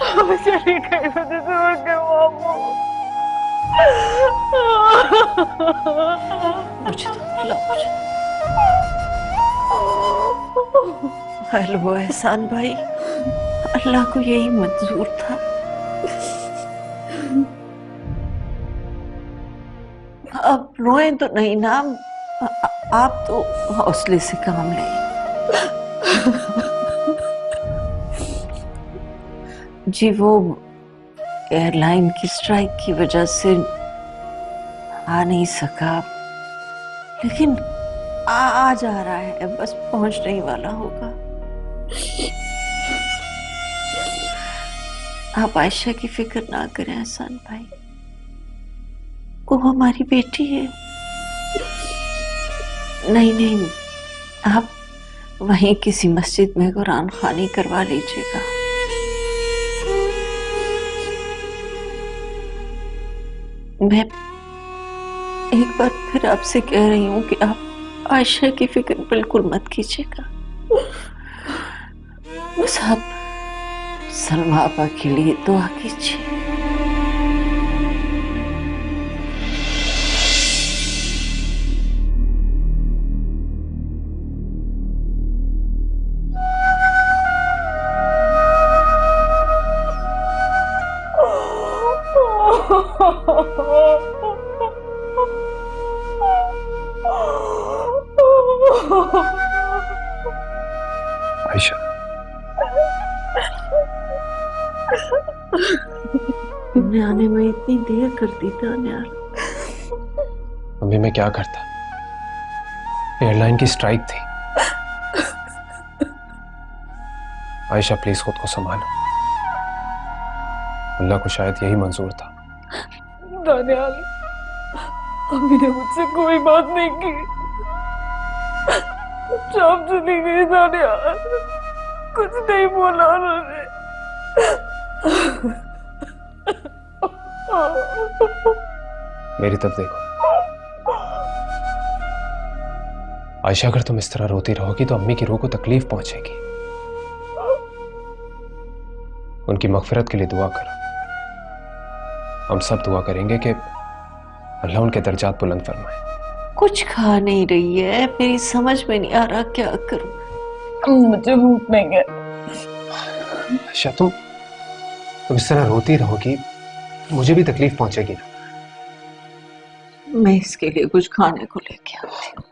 मामा चली गई, मुझे छोड़ के मामा। मुझे तो बुलाओ। हेलो एहसान भाई, अल्लाह को यही मंजूर था। अब रोएं तो नहीं ना, आप तो हौसले से काम लें। जी वो एयरलाइन की स्ट्राइक की वजह से आ नहीं सका, लेकिन आ जा रहा है, बस पहुंचने ही वाला होगा। आप आयशा की फिक्र ना करें एहसान भाई, वो हमारी बेटी है। नहीं नहीं, आप वहीं किसी मस्जिद में कुरान खानी करवा लीजिएगा। मैं एक बार फिर आपसे कह रही हूँ कि आप आयशा की फिक्र बिल्कुल मत कीजिएगा। बस आप सलमा आपा के लिए दुआ कीजिए। आयशा, तुमने आने में इतनी देर कर दी दानियाल। अभी मैं क्या करता, एयरलाइन की स्ट्राइक थी। आयशा प्लीज खुद को संभालो, अल्लाह को शायद यही मंजूर था। दानियाल, अम्मी ने मुझसे कोई बात नहीं की, जॉब चली गई। दानियाल कुछ नहीं बोला उन्होंने। मेरी तरफ देखो आयशा, अगर तुम इस तरह रोती रहोगी तो अम्मी की रूह को तकलीफ पहुंचेगी। उनकी मगफिरत के लिए दुआ करो। हम सब दुआ करेंगे कि अल्लाह उनके दर्जात बुलंद फरमाए। कुछ खा नहीं रही है, मेरी समझ में नहीं आ रहा क्या करूं। मुझे भूख नहीं है। आयशा, तुम इस तरह रोती रहोगी, मुझे भी तकलीफ पहुंचेगी ना। मैं इसके लिए कुछ खाने को लेके आती हूँ।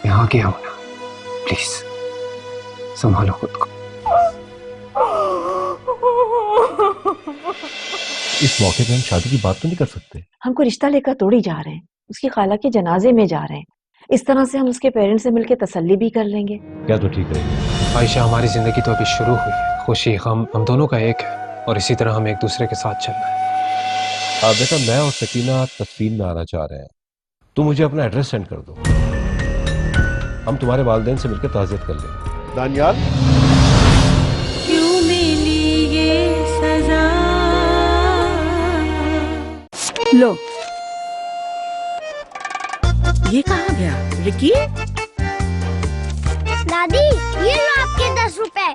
यहाँ क्या होना, प्लीज संभालो खुद को। इस मौके पे हम शादी की बात तो नहीं कर सकते। हमको रिश्ता लेकर तोड़ी जा रहे हैं, उसकी खाला के जनाजे में जा रहे हैं। इस तरह से हम उसके पेरेंट्स से मिलकर तसल्ली भी कर लेंगे। क्या तो ठीक रहेगा। आयशा, हमारी जिंदगी तो अभी शुरू हुई है। खुशी हम दोनों का एक है और इसी तरह हम एक दूसरे के साथ चलना है। बेटा, मैं और सकीना तस्वीर में आना चाह रहे हैं, तुम मुझे अपना एड्रेस सेंड कर दो, हम तुम्हारे वालिदैन से मिलकर ताज़ियत कर लेंगे। दानियाल, लो, ये कहाँ गया? रिकी? दादी, ये लो आपके 10 रुपए।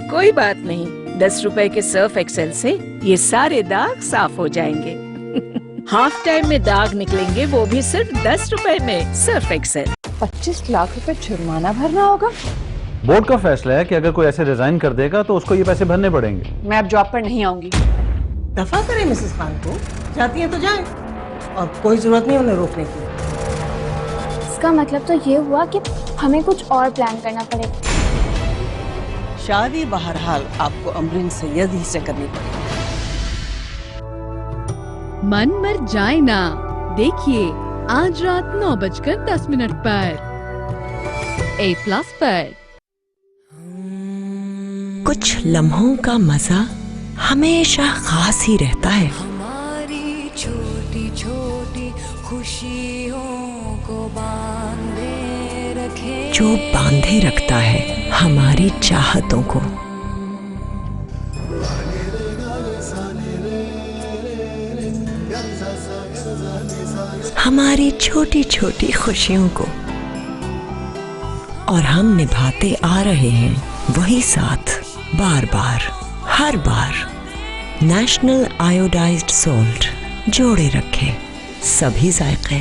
कोई बात नहीं, 10 रुपए के सर्फ एक्सेल से ये सारे दाग साफ हो जाएंगे। हाफ टाइम में दाग निकलेंगे, वो भी सिर्फ 10 रुपए में। Surf Excel. 25 लाख रुपए जुर्माना भरना होगा। बोर्ड का फैसला है कि अगर कोई ऐसे रिजाइन कर देगा तो उसको ये पैसे भरने पड़ेंगे। मैं अब जॉब पर नहीं आऊंगी। दफा करें मिसेस खान को, जाती है तो जाए, और कोई जरूरत नहीं उन्हें रोकने की। इसका मतलब तो ये हुआ कि हमें कुछ और प्लान करना पड़ेगा। शादी बहरहाल आपको अमरीन सैयद ही से करनी पड़ेगी। मन मर जाए ना, देखिए आज रात 9:10 पर A+ पर। कुछ लम्हों का मजा हमेशा खास ही रहता है। हमारी छोटी छोटी खुशियों को बांधे रखे, जो बांधे रखता है हमारी चाहतों को। हमारी छोटी छोटी खुशियों को, और हम निभाते आ रहे हैं वही साथ, बार बार, हर बार। नेशनल आयोडाइज्ड सॉल्ट, जोड़े रखे सभी जायके।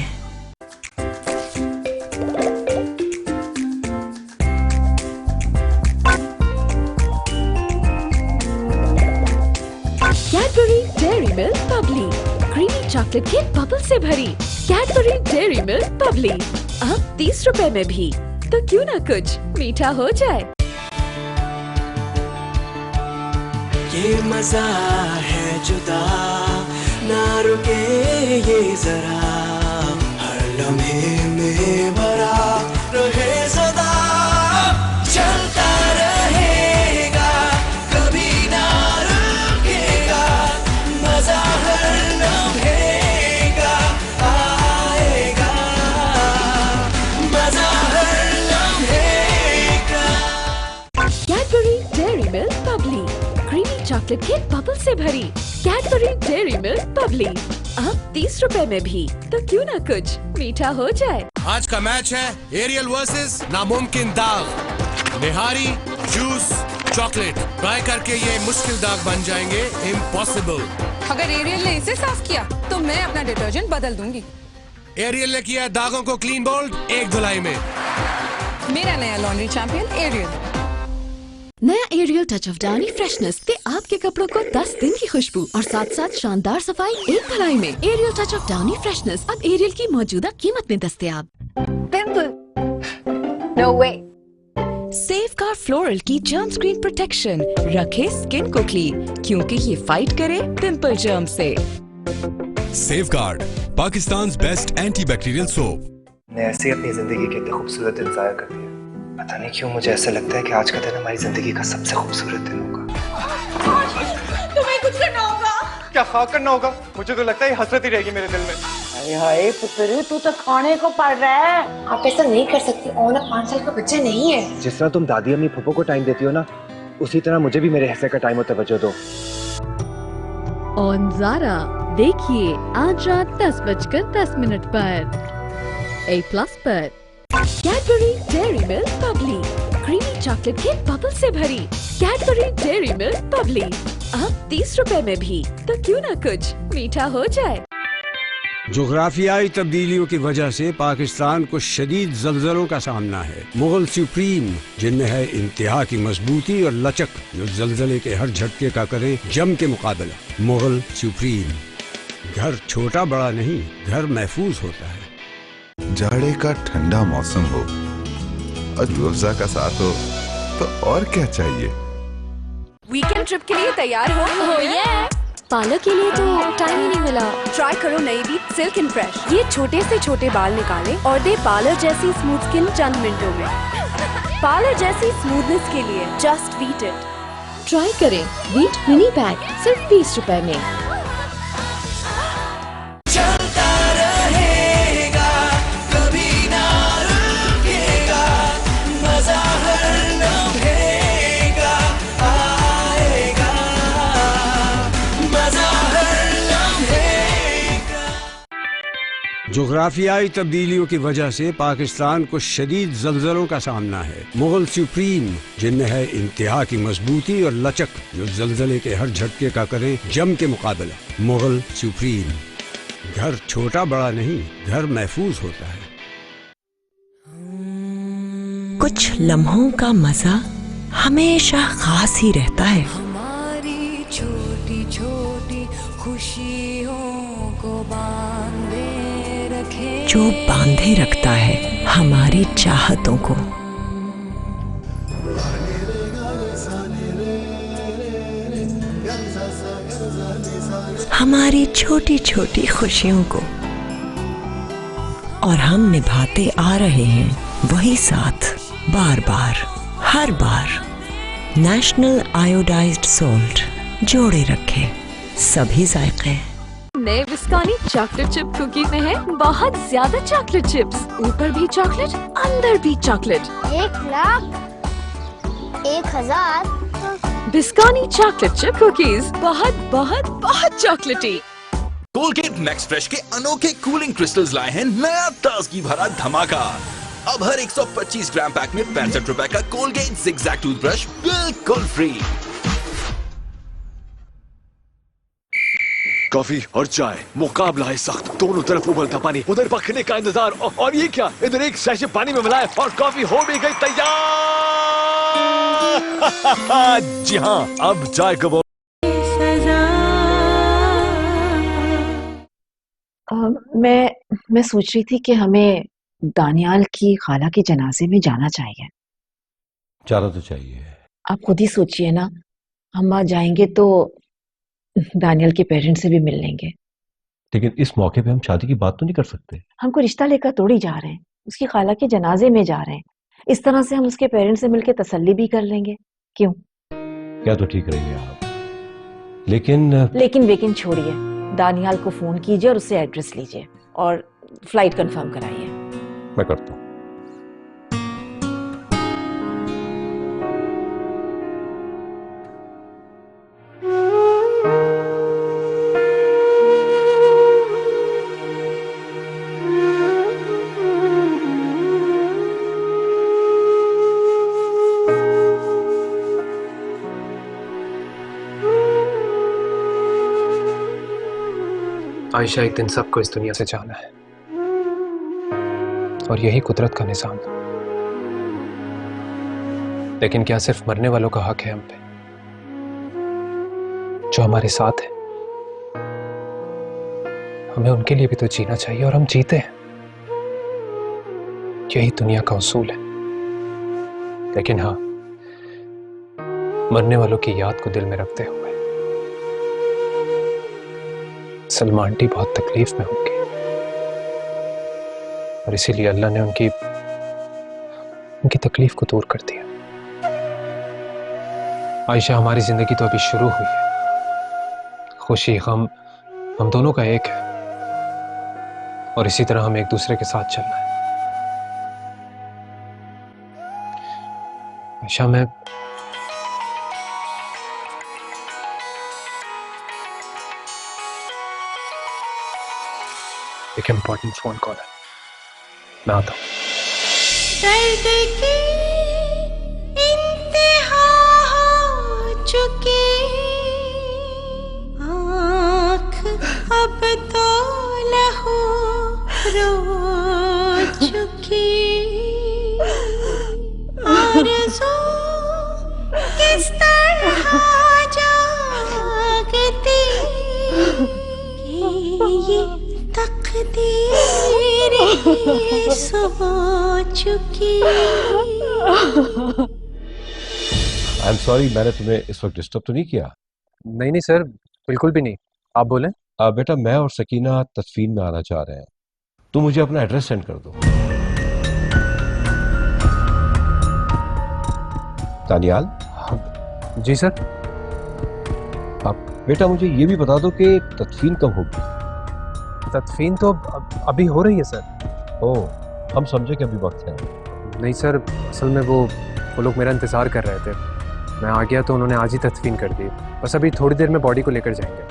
Cadbury dairy milk Babli, creamy chocolate के बबल से भरी। कैडबरी डेयरी मिल्क बबली अब 30 रुपए में भी, तो क्यों ना कुछ मीठा हो जाए। ये मजा है जुदा, ना रुके ये जरा, हर लम्हे में भरा रहे सदा, चलता रहेगा कभी ना रुकेगा, मजा हर लम्हे का आएगा, मजा हर लम्हे का। Cadbury dairy milk Babli, creamy chocolate के बबल से भरी। कैडबरी डेयरी मिल्क बबली अब 30 रुपए में भी, तो क्यों ना कुछ मीठा हो जाए। आज का मैच है एरियल वर्सेस नामुमकिन दाग। निहारी, जूस, चॉकलेट, ट्राई करके ये मुश्किल दाग बन जाएंगे इम्पॉसिबल। अगर एरियल ने इसे साफ किया तो मैं अपना डिटर्जेंट बदल दूंगी। एरियल ने किया दागों को क्लीन बोल्ड एक धुलाई में। मेरा नया लॉन्ड्री चैंपियन एरियल। नया Ariel touch of Downy freshness दे आपके कपड़ों को 10 दिन की खुशबू और साथ साथ शानदार सफाई एक धुलाई में। Ariel touch of Downy freshness अब एरियल की मौजूदा कीमत में दस्तयाब। No way. सेफगार्ड फ्लोरल की जर्म स्क्रीन प्रोटेक्शन रखे स्किन को क्लीन, क्योंकि ये फाइट करे पिंपल जर्म से। Safeguard, Pakistan best antibacterial soap. ने ऐसे अपनी जिंदगी के इतने खूबसूरत दिन ज़ाया कर दिया। पता नहीं क्यों मुझे ऐसा लगता है कि आज का दिन हमारी जिंदगी का सबसे खूबसूरत दिन होगा। तुम्हें कुछ करना होगा। क्या खाक करना होगा? मुझे तो लगता है ये हसरत ही रहेगी मेरे दिल में। हाय पुत्र, तू तो खाने को पढ़ रहा है। आप ऐसा नहीं कर सकती, ओना 5 साल का बच्चा नहीं है। जिस तरह तुम दादी अम्मी फूफो को टाइम देती हो ना, उसी तरह मुझे भी मेरे हिस्से का टाइम और तवज्जो दो। ऑन ज़ारा देखिए आज रात 10:10 पर A+ पर। Cadbury dairy milk Babli, creamy chocolate के बबल से भरी। कैडबरी डेयरी मिल्क बबली अब 30 रुपए में भी, तो क्यों ना कुछ मीठा हो जाए। जोग्राफियाई तब्दीलियों की वजह से पाकिस्तान को शदीद जल्जलों का सामना है। मुगल सुप्रीम, जिनमें है इंतहा की मजबूती और लचक, जो जल्जले के हर झटके का करें जम के मुकाबला। मुगल सुप्रीम। घर छोटा बड़ा नहीं, घर महफूज होता है। जाड़े का ठंडा मौसम हो और रूअफ़ज़ा का साथ हो तो और क्या चाहिए। वीकेंड ट्रिप के लिए तैयार हो? पार्लर के लिए तो टाइम ही नहीं मिला। ट्राई करो नई डीप सिल्क एंड फ्रेश। ये छोटे से छोटे बाल निकाले और दे पार्लर जैसी स्मूथ स्किन चंद मिनटों में। पार्लर जैसी स्मूथनेस के लिए जस्ट वीट इट। ट्राई करें वीट मिनी पैक सिर्फ 20 रुपए में। जोग्राफियाई तब्दीलियों की वजह से पाकिस्तान को शदीद जल्जलों का सामना है। मुगल सुप्रीम जिनमें है इंतहा की मजबूती और लचक, जो जल्जले के हर झटके का करें जम के मुकाबला। मुगल सुप्रीम। घर छोटा बड़ा नहीं, घर महफूज होता है। कुछ लम्हों का मजा हमेशा खास ही रहता है। हमारी छोटी छोटी खुशियों को बांधे रखे, जो बांधे रखता है हमारी चाहतों को। हमारी छोटी छोटी खुशियों को, और हम निभाते आ रहे हैं वही साथ बार बार, हर बार। नेशनल आयोडाइज्ड सोल्ट, जोड़े रखे सभी जायके। नए बिस्कानी चॉकलेट चिप कुकी में है बहुत ज्यादा चॉकलेट चिप्स, ऊपर भी चॉकलेट, अंदर भी चॉकलेट। 1 लाख 1000 बिस्कानी चॉकलेट चिप कुकीज, बहुत बहुत बहुत चॉकलेटी। कोलगेट मैक्स फ्रेश के अनोखे कूलिंग क्रिस्टल्स लाए हैं नया ताजगी भरा धमाका। अब हर 125 ग्राम पैक में 65 रुपए का कोलगेट जिगजैग टूथब्रश बिल्कुल फ्री। कॉफी और चाय, मुकाबला है सख्त, दोनों तरफ उबलता पानी, उधर पकने का इंतजार, और ये क्या, इधर एक सैशे पानी में मिलाए और कॉफी हो भी गई तैयार। जी हाँ, अब चाय को मैं सोच रही थी कि हमें दानियाल की खाला के जनाजे में जाना चाहिए। जाना तो चाहिए। आप खुद ही सोचिए ना, हम वहाँ जाएंगे तो दानियाल के पेरेंट्स से भी मिल लेंगे। लेकिन इस मौके पे हम शादी की बात तो नहीं कर सकते। हमको रिश्ता लेकर थोड़ी जा रहे हैं, उसकी खाला के जनाजे में जा रहे हैं। इस तरह से हम उसके पेरेंट्स से मिलकर तसल्ली भी कर लेंगे। क्यों? क्या तो ठीक रही है आप, लेकिन छोड़िए, दानियाल को फोन कीजिए और उससे एड्रेस लीजिए और फ्लाइट कंफर्म कराइए। मैं करता हूँ। आयशा, एक दिन सबको इस दुनिया से जाना है और यही कुदरत का निजाम है। लेकिन क्या सिर्फ मरने वालों का हक है हम पे? जो हमारे साथ है, हमें उनके लिए भी तो जीना चाहिए, और हम जीते हैं। यही दुनिया का उसूल है। लेकिन हाँ, मरने वालों की याद को दिल में रखते हुए सलमा आंटी बहुत तकलीफ में होंगी, और इसीलिए अल्लाह ने उनकी तकलीफ को दूर कर दिया। आयशा, हमारी जिंदगी तो अभी शुरू हुई है। खुशी गम हम दोनों का एक है, और इसी तरह हमें एक दूसरे के साथ चलना है। आयशा, मैं एक इम्पोर्टेंट फोन कॉल है, मैं आता हूँ। दर्द की इंतहा हो चुकी, आँख अब तो लहू रो चुकी, आरज़ू किस तरह जागती कि ये तकदीर सो चुकी। आई एम सॉरी, मैंने तुम्हें इस वक्त डिस्टर्ब तो नहीं किया? नहीं सर, बिल्कुल भी नहीं, आप बोलें। बेटा, मैं और सकीना तदफीन में आना चाह रहे हैं, तुम मुझे अपना एड्रेस सेंड कर दो। दानियाल? जी सर। आप बेटा मुझे ये भी बता दो कि तदफीन कब होगी? तदफीन तो अभी हो रही है सर। ओह, हम समझे कि अभी वक्त है। नहीं सर, असल में वो लोग मेरा इंतज़ार कर रहे थे। मैं आ गया तो उन्होंने आज ही तदफीन कर दी। बस अभी थोड़ी देर में बॉडी को लेकर जाएंगे।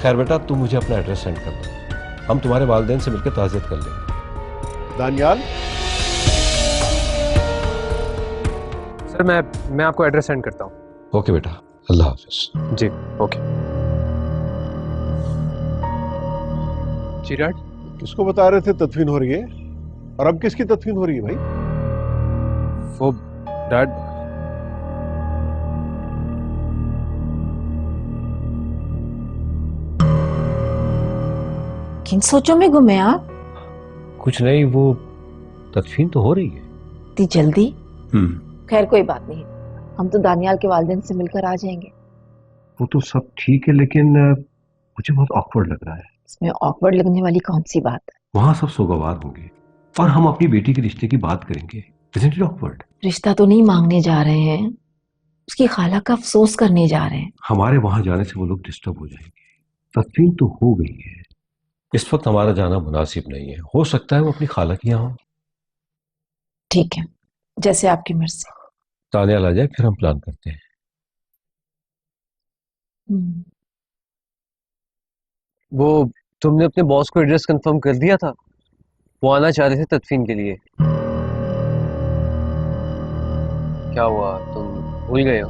खैर बेटा, तुम मुझे अपना एड्रेस सेंड कर दो। हम तुम्हारे वालिदैन से मिलकर ताज़ियत कर लेंगे। दानियाल, सर मैं आपको एड्रेस सेंड करता हूँ। ओके बेटा, अल्लाह हाफिज। जी ओके। जी डैड। किसको बता रहे थे तदफीन हो रही है, और अब किसकी तदफीन हो रही है भाई? वो डैड, किन सोचों में गुमे आप? कुछ नहीं, वो तदफीन तो हो रही है। इतनी जल्दी? खैर कोई बात नहीं, हम तो दानियाल के वालिदैन से मिलकर आ जाएंगे। वो तो सब ठीक है, लेकिन मुझे बहुत ऑकवर्ड लग रहा है। इसमें ऑकवर्ड लगने वाली कौन सी बात है? वहाँ सब सोगवार होंगे और हम अपनी बेटी के रिश्ते की बात करेंगे। Isn't it awkward? रिश्ता तो नहीं मांगने जा रहे हैं, उसकी खाला का अफसोस करने जा रहे हैं। हमारे वहां जाने से वो लोग डिस्टर्ब हो जाएंगे। तदफीन तो हो गई है, इस वक्त हमारा जाना मुनासिब नहीं है। हो सकता है वो अपनी खाला की यहाँ हो। ठीक है, जैसे आपकी मर्जी। दानियाल आ जाए फिर हम प्लान करते हैं। वो तुमने अपने बॉस को एड्रेस कंफर्म कर दिया था? वो आना चाह रहे थे तदफीन के लिए। क्या हुआ, तुम भूल गए हो?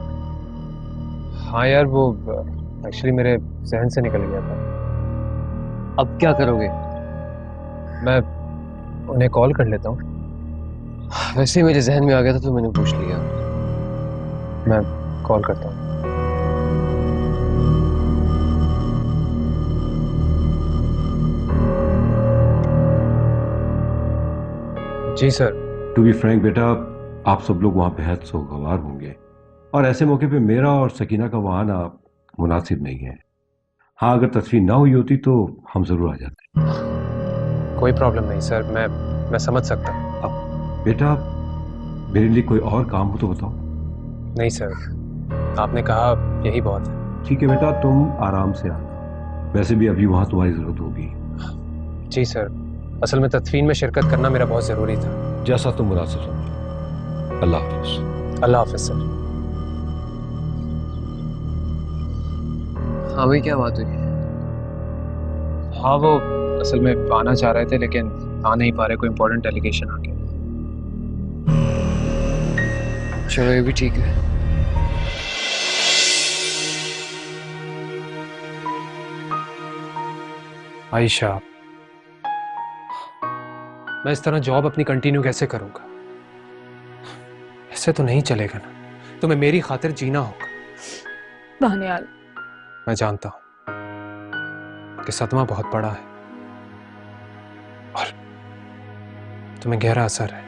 हाँ यार, वो एक्चुअली मेरे जहन से निकल गया था। अब क्या करोगे? मैं उन्हें कॉल कर लेता हूँ। वैसे ही मेरे जहन में आ गया था तो मैंने पूछ लिया। मैं कॉल करता हूँ। जी सर। टू बी फ्रैंक बेटा, आप सब लोग वहाँ बेहद सोगवार होंगे और ऐसे मौके पे मेरा और सकीना का वहाँ आना मुनासिब नहीं है। हाँ, अगर तदफीन ना हुई होती तो हम जरूर आ जाते। कोई प्रॉब्लम नहीं सर, मैं समझ सकता हूँ। अब बेटा, मेरे लिए कोई और काम हो तो बताओ। नहीं सर, आपने कहा यही बहुत है। ठीक है बेटा, तुम आराम से आना। वैसे भी अभी वहाँ तुम्हारी जरूरत होगी। जी सर, असल में तदफीन में शिरकत करना मेरा बहुत ज़रूरी था। जैसा तुम मुनासिब समझो। अल्लाह हाफिज। अल्लाह हाफिज सर। हाँ भाई, क्या बात हुई? हाँ, वो असल में आना चाह रहे थे लेकिन आ नहीं पा रहे, कोई इम्पोर्टेंट एलिगेशन आ गया। चलो ये भी ठीक है। आयशा, मैं इस तरह जॉब अपनी कंटिन्यू कैसे करूंगा? ऐसे तो नहीं चलेगा ना, तुम्हें मेरी खातिर जीना होगा। दानियाल, मैं जानता हूं कि सदमा बहुत बड़ा है और तुम्हें गहरा असर है।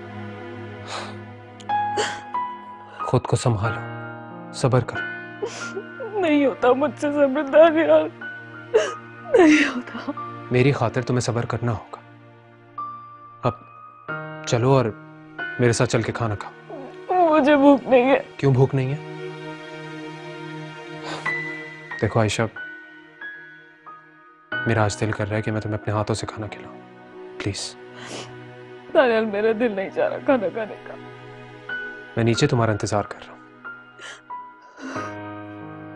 खुद को संभालो, सब्र करो। नहीं होता मुझसे सब्र दानियाल, नहीं होता। मेरी खातिर तुम्हें सब्र करना होगा। अब चलो और मेरे साथ चल के खाना खाओ। मुझे भूख नहीं है। क्यों भूख नहीं है? देखो आयशा, मेरा आज दिल कर रहा है कि मैं तुम्हें अपने हाथों से खाना खिलाऊं। प्लीज। दानियाल, मेरा दिल नहीं चाह रहा खाना खाने का। मैं नीचे तुम्हारा इंतजार कर रहा हूं।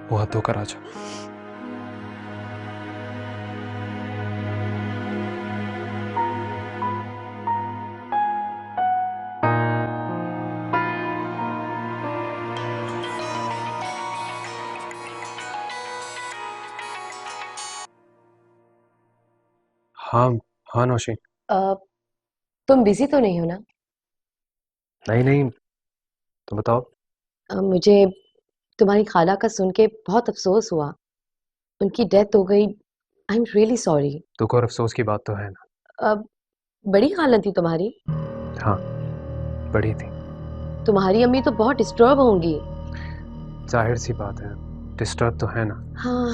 वो हाथ धोकर आ जाओ। हाँ हाँ नौशीन। तुम बिजी तो नहीं हो ना? नहीं नहीं, तुम बताओ। मुझे तुम्हारी खाला का सुन के बहुत अफसोस हुआ। उनकी डेथ हो गई। I am really sorry. दुख और अफसोस की बात तो है ना। बड़ी खाला थी तुम्हारी? हाँ, बड़ी थी। तुम्हारी अम्मी तो बहुत डिस्टर्ब होंगी। जाहिर सी बात है, डिस्टर्ब तो है ना। हाँ,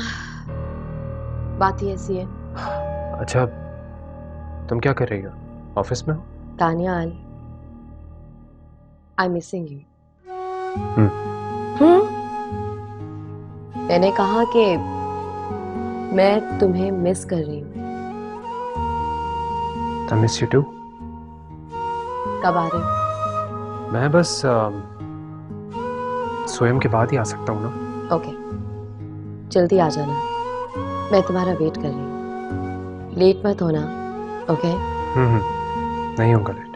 बात ही ऐसी है। अच्छा, तुम क्या कर रही हो? ऑफिस में हो? Daniyal, I missing you. मैंने कहा कि मैं तुम्हें मिस कर रही हूँ। I miss you too। कब आ रहे हो? मैं बस स्वयं के बाद ही आ सकता हूँ ना। ओके, जल्दी आ जाना। मैं तुम्हारा वेट कर रही हूँ। लेट मत होना, ओके? नहीं होगा late.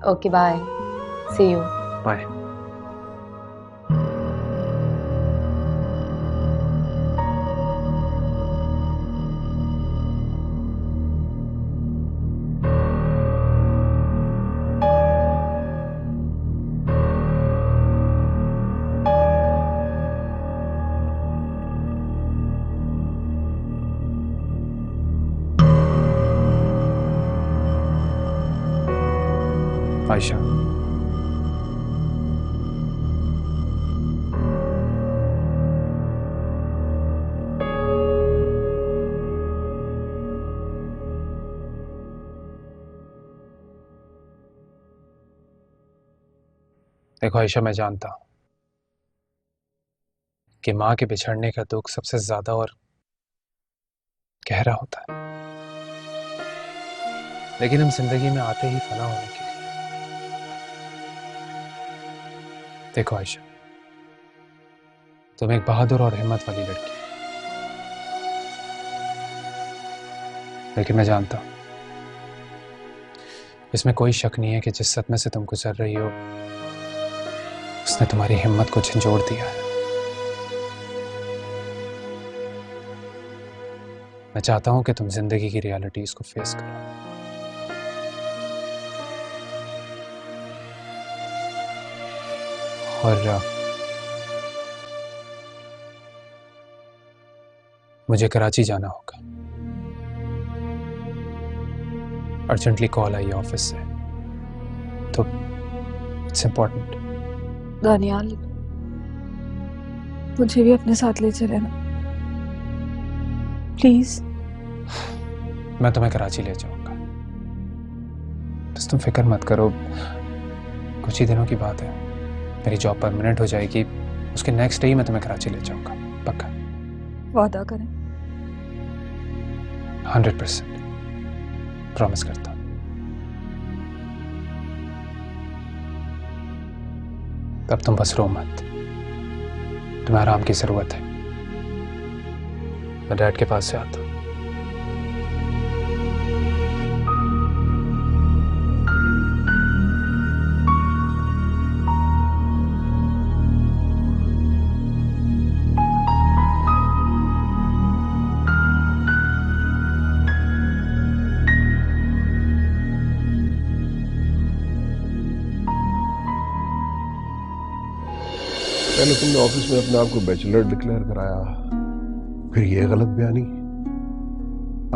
Okay, bye, see you. Bye. Ayesha, देखो आयशा, मैं जानता हूं कि माँ के बिछड़ने का दुख सबसे ज्यादा और गहरा होता है, लेकिन हम जिंदगी में आते ही फना होने के लिए। देखो आयशा, तुम एक बहादुर और हिम्मत वाली लड़की हो, लेकिन मैं जानता हूं इसमें कोई शक नहीं है कि जिस सदमे से तुम गुजर रही हो उसने तुम्हारी हिम्मत को झंझोड़ दिया है। मैं चाहता हूं कि तुम जिंदगी की रियलिटीज को फेस करो। और मुझे कराची जाना होगा, अर्जेंटली कॉल आई ऑफिस से, तो इट्स इम्पोर्टेंट। दानियाल, मुझे भी अपने साथ ले चले ना, प्लीज। मैं तुम्हें कराची ले जाऊंगा, बस तुम फिक्र मत करो। कुछ ही दिनों की बात है, मेरी जॉब परमानेंट हो जाएगी, उसके नेक्स्ट डे ही मैं तुम्हें कराची ले जाऊंगा, पक्का? वादा करें। 100% प्रॉमिस करता हूं। तब तुम बस रो मत, तुम्हें आराम की जरूरत है। मैं डैड के पास से आता हूं। पहले तुमने ऑफिस में अपने आप को बैचलर डिक्लेयर कराया, फिर ये गलत बयानी।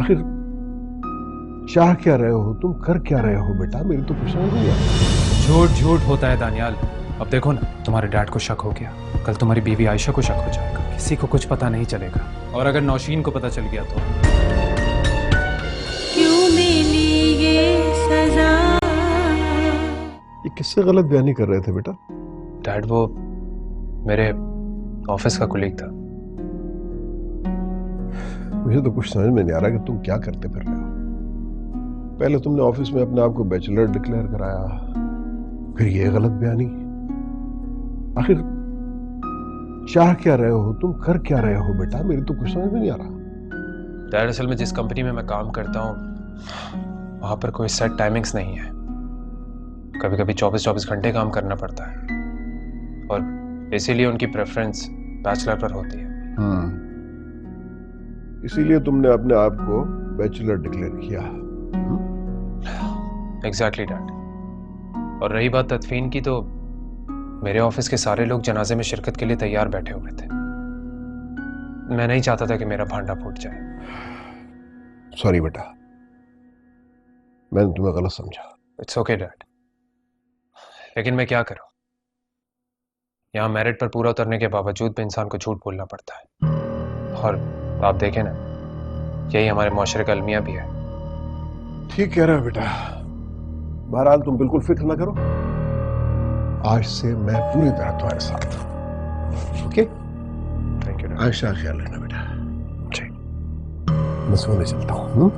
आखिर चाह क्या रहे हो तुम, कर क्या रहे हो बेटा? मेरी तो कुछ समझ नहीं आता। झूठ झूठ होता है दानियाल। अब देखो ना, तुम्हारे डैड को शक हो गया, कल तुम्हारी बीवी आयशा को शक हो जाएगा, किसी को कुछ पता नहीं चलेगा। और अगर नौशीन को पता चल गया तो क्यों मिली ये सजा? ये किससे गलत बयानी कर रहे थे बेटा? डैड, वो मेरे ऑफिस का कुलीग था। मुझे तो कुछ समझ में नहीं आ रहा कि तुम क्या करते फिर रहे हो। पहले तुमने ऑफिस में अपने आप को बैचलर डिक्लेयर कराया, फिर ये गलत बयानी। आखिर चाह क्या रहे हो तुम, कर क्या रहे हो बेटा? मेरी तो कुछ समझ में नहीं आ रहा। डैड, असल में जिस कंपनी में मैं काम करता हूँ वहां पर कोई सेट टाइमिंग्स नहीं है। कभी कभी 24-24 घंटे काम करना पड़ता है, और इसीलिए उनकी प्रेफरेंस बैचलर पर होती है। इसीलिए तुमने अपने आप को बैचलर डिक्लेयर किया। Exactly dad. और रही बात तदफीन की, तो मेरे ऑफिस के सारे लोग जनाजे में शिरकत के लिए तैयार बैठे हुए थे। मैं नहीं चाहता था कि मेरा भांडा फूट जाए। सॉरी बेटा, मैंने तुम्हें गलत समझा। इट्स ओके डैड, लेकिन मैं क्या करूं, यहाँ मेरिट पर पूरा उतरने के बावजूद भी इंसान को झूठ बोलना पड़ता है। और आप देखें ना, यही हमारे मुआशरे का अलमिया भी है। ठीक कह रहे हो बेटा। बहरहाल तुम बिल्कुल फिक्र ना करो, आज से मैं पूरी तरह तुम्हारे साथ हूं। ओके? Thank you. आयशा, ख्याल रखना बेटा। जी, मैं सोने चलता हूँ।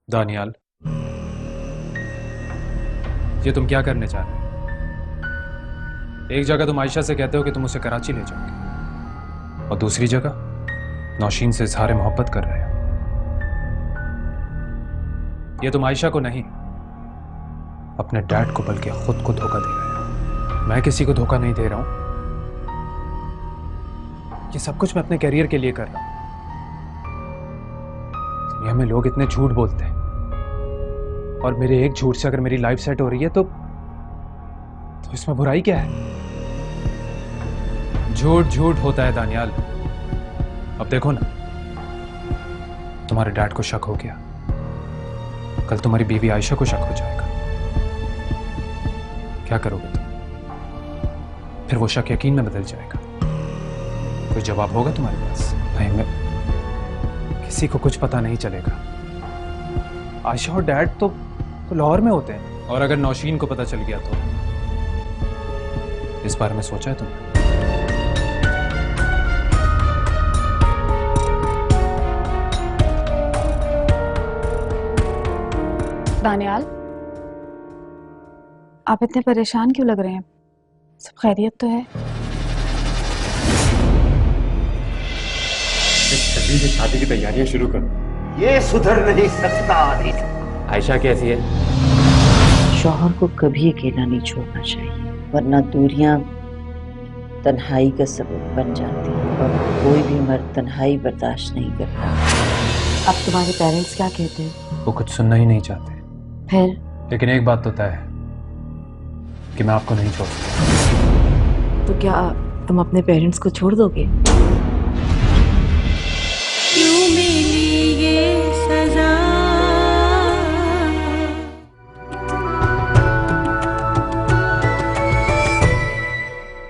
दानियाल, ये तुम क्या करने चाह रहे हो? एक जगह तुम आयशा से कहते हो कि तुम उसे कराची ले जाओगे और दूसरी जगह नौशीन से इजहार मोहब्बत कर रहे हो। ये तुम आयशा को नहीं, अपने डैड को बल्कि खुद को धोखा दे रहे हो। मैं किसी को धोखा नहीं दे रहा हूं। ये सब कुछ मैं अपने कैरियर के लिए कर रहा हूं। दुनिया में लोग इतने झूठ बोलते हैं और मेरे एक झूठ से अगर मेरी लाइफ सेट हो रही है तो इसमें बुराई क्या है? झूठ झूठ होता है दानियाल। अब देखो ना, तुम्हारे डैड को शक हो गया, कल तुम्हारी बीवी आयशा को शक हो जाएगा। क्या करोगे तुम? फिर वो शक यकीन में बदल जाएगा। कोई जवाब होगा तुम्हारे पास? नहीं, मैं किसी को कुछ पता नहीं चलेगा। आयशा और डैड तो लाहौर में होते हैं, और अगर नौशीन को पता चल गया तो इस बारे में सोचा है तुमने? दानियाल, आप इतने परेशान क्यों लग रहे हैं? सब खैरियत तो है? जल्दी से शादी की तैयारियां शुरू कर। ये सुधर नहीं सकता। आयशा कैसी है? शौहर को कभी अकेला नहीं छोड़ना चाहिए, वरना दूरियां तन्हाई का सबब बन जाती है और कोई भी मर्द तन्हाई बर्दाश्त नहीं करता। अब तुम्हारे पेरेंट्स क्या कहते हैं? वो कुछ सुनना ही नहीं चाहते। फिर? लेकिन एक बात तो तय है कि मैं आपको नहीं छोड़ सकता। तो क्या तुम अपने पेरेंट्स को छोड़ दोगे?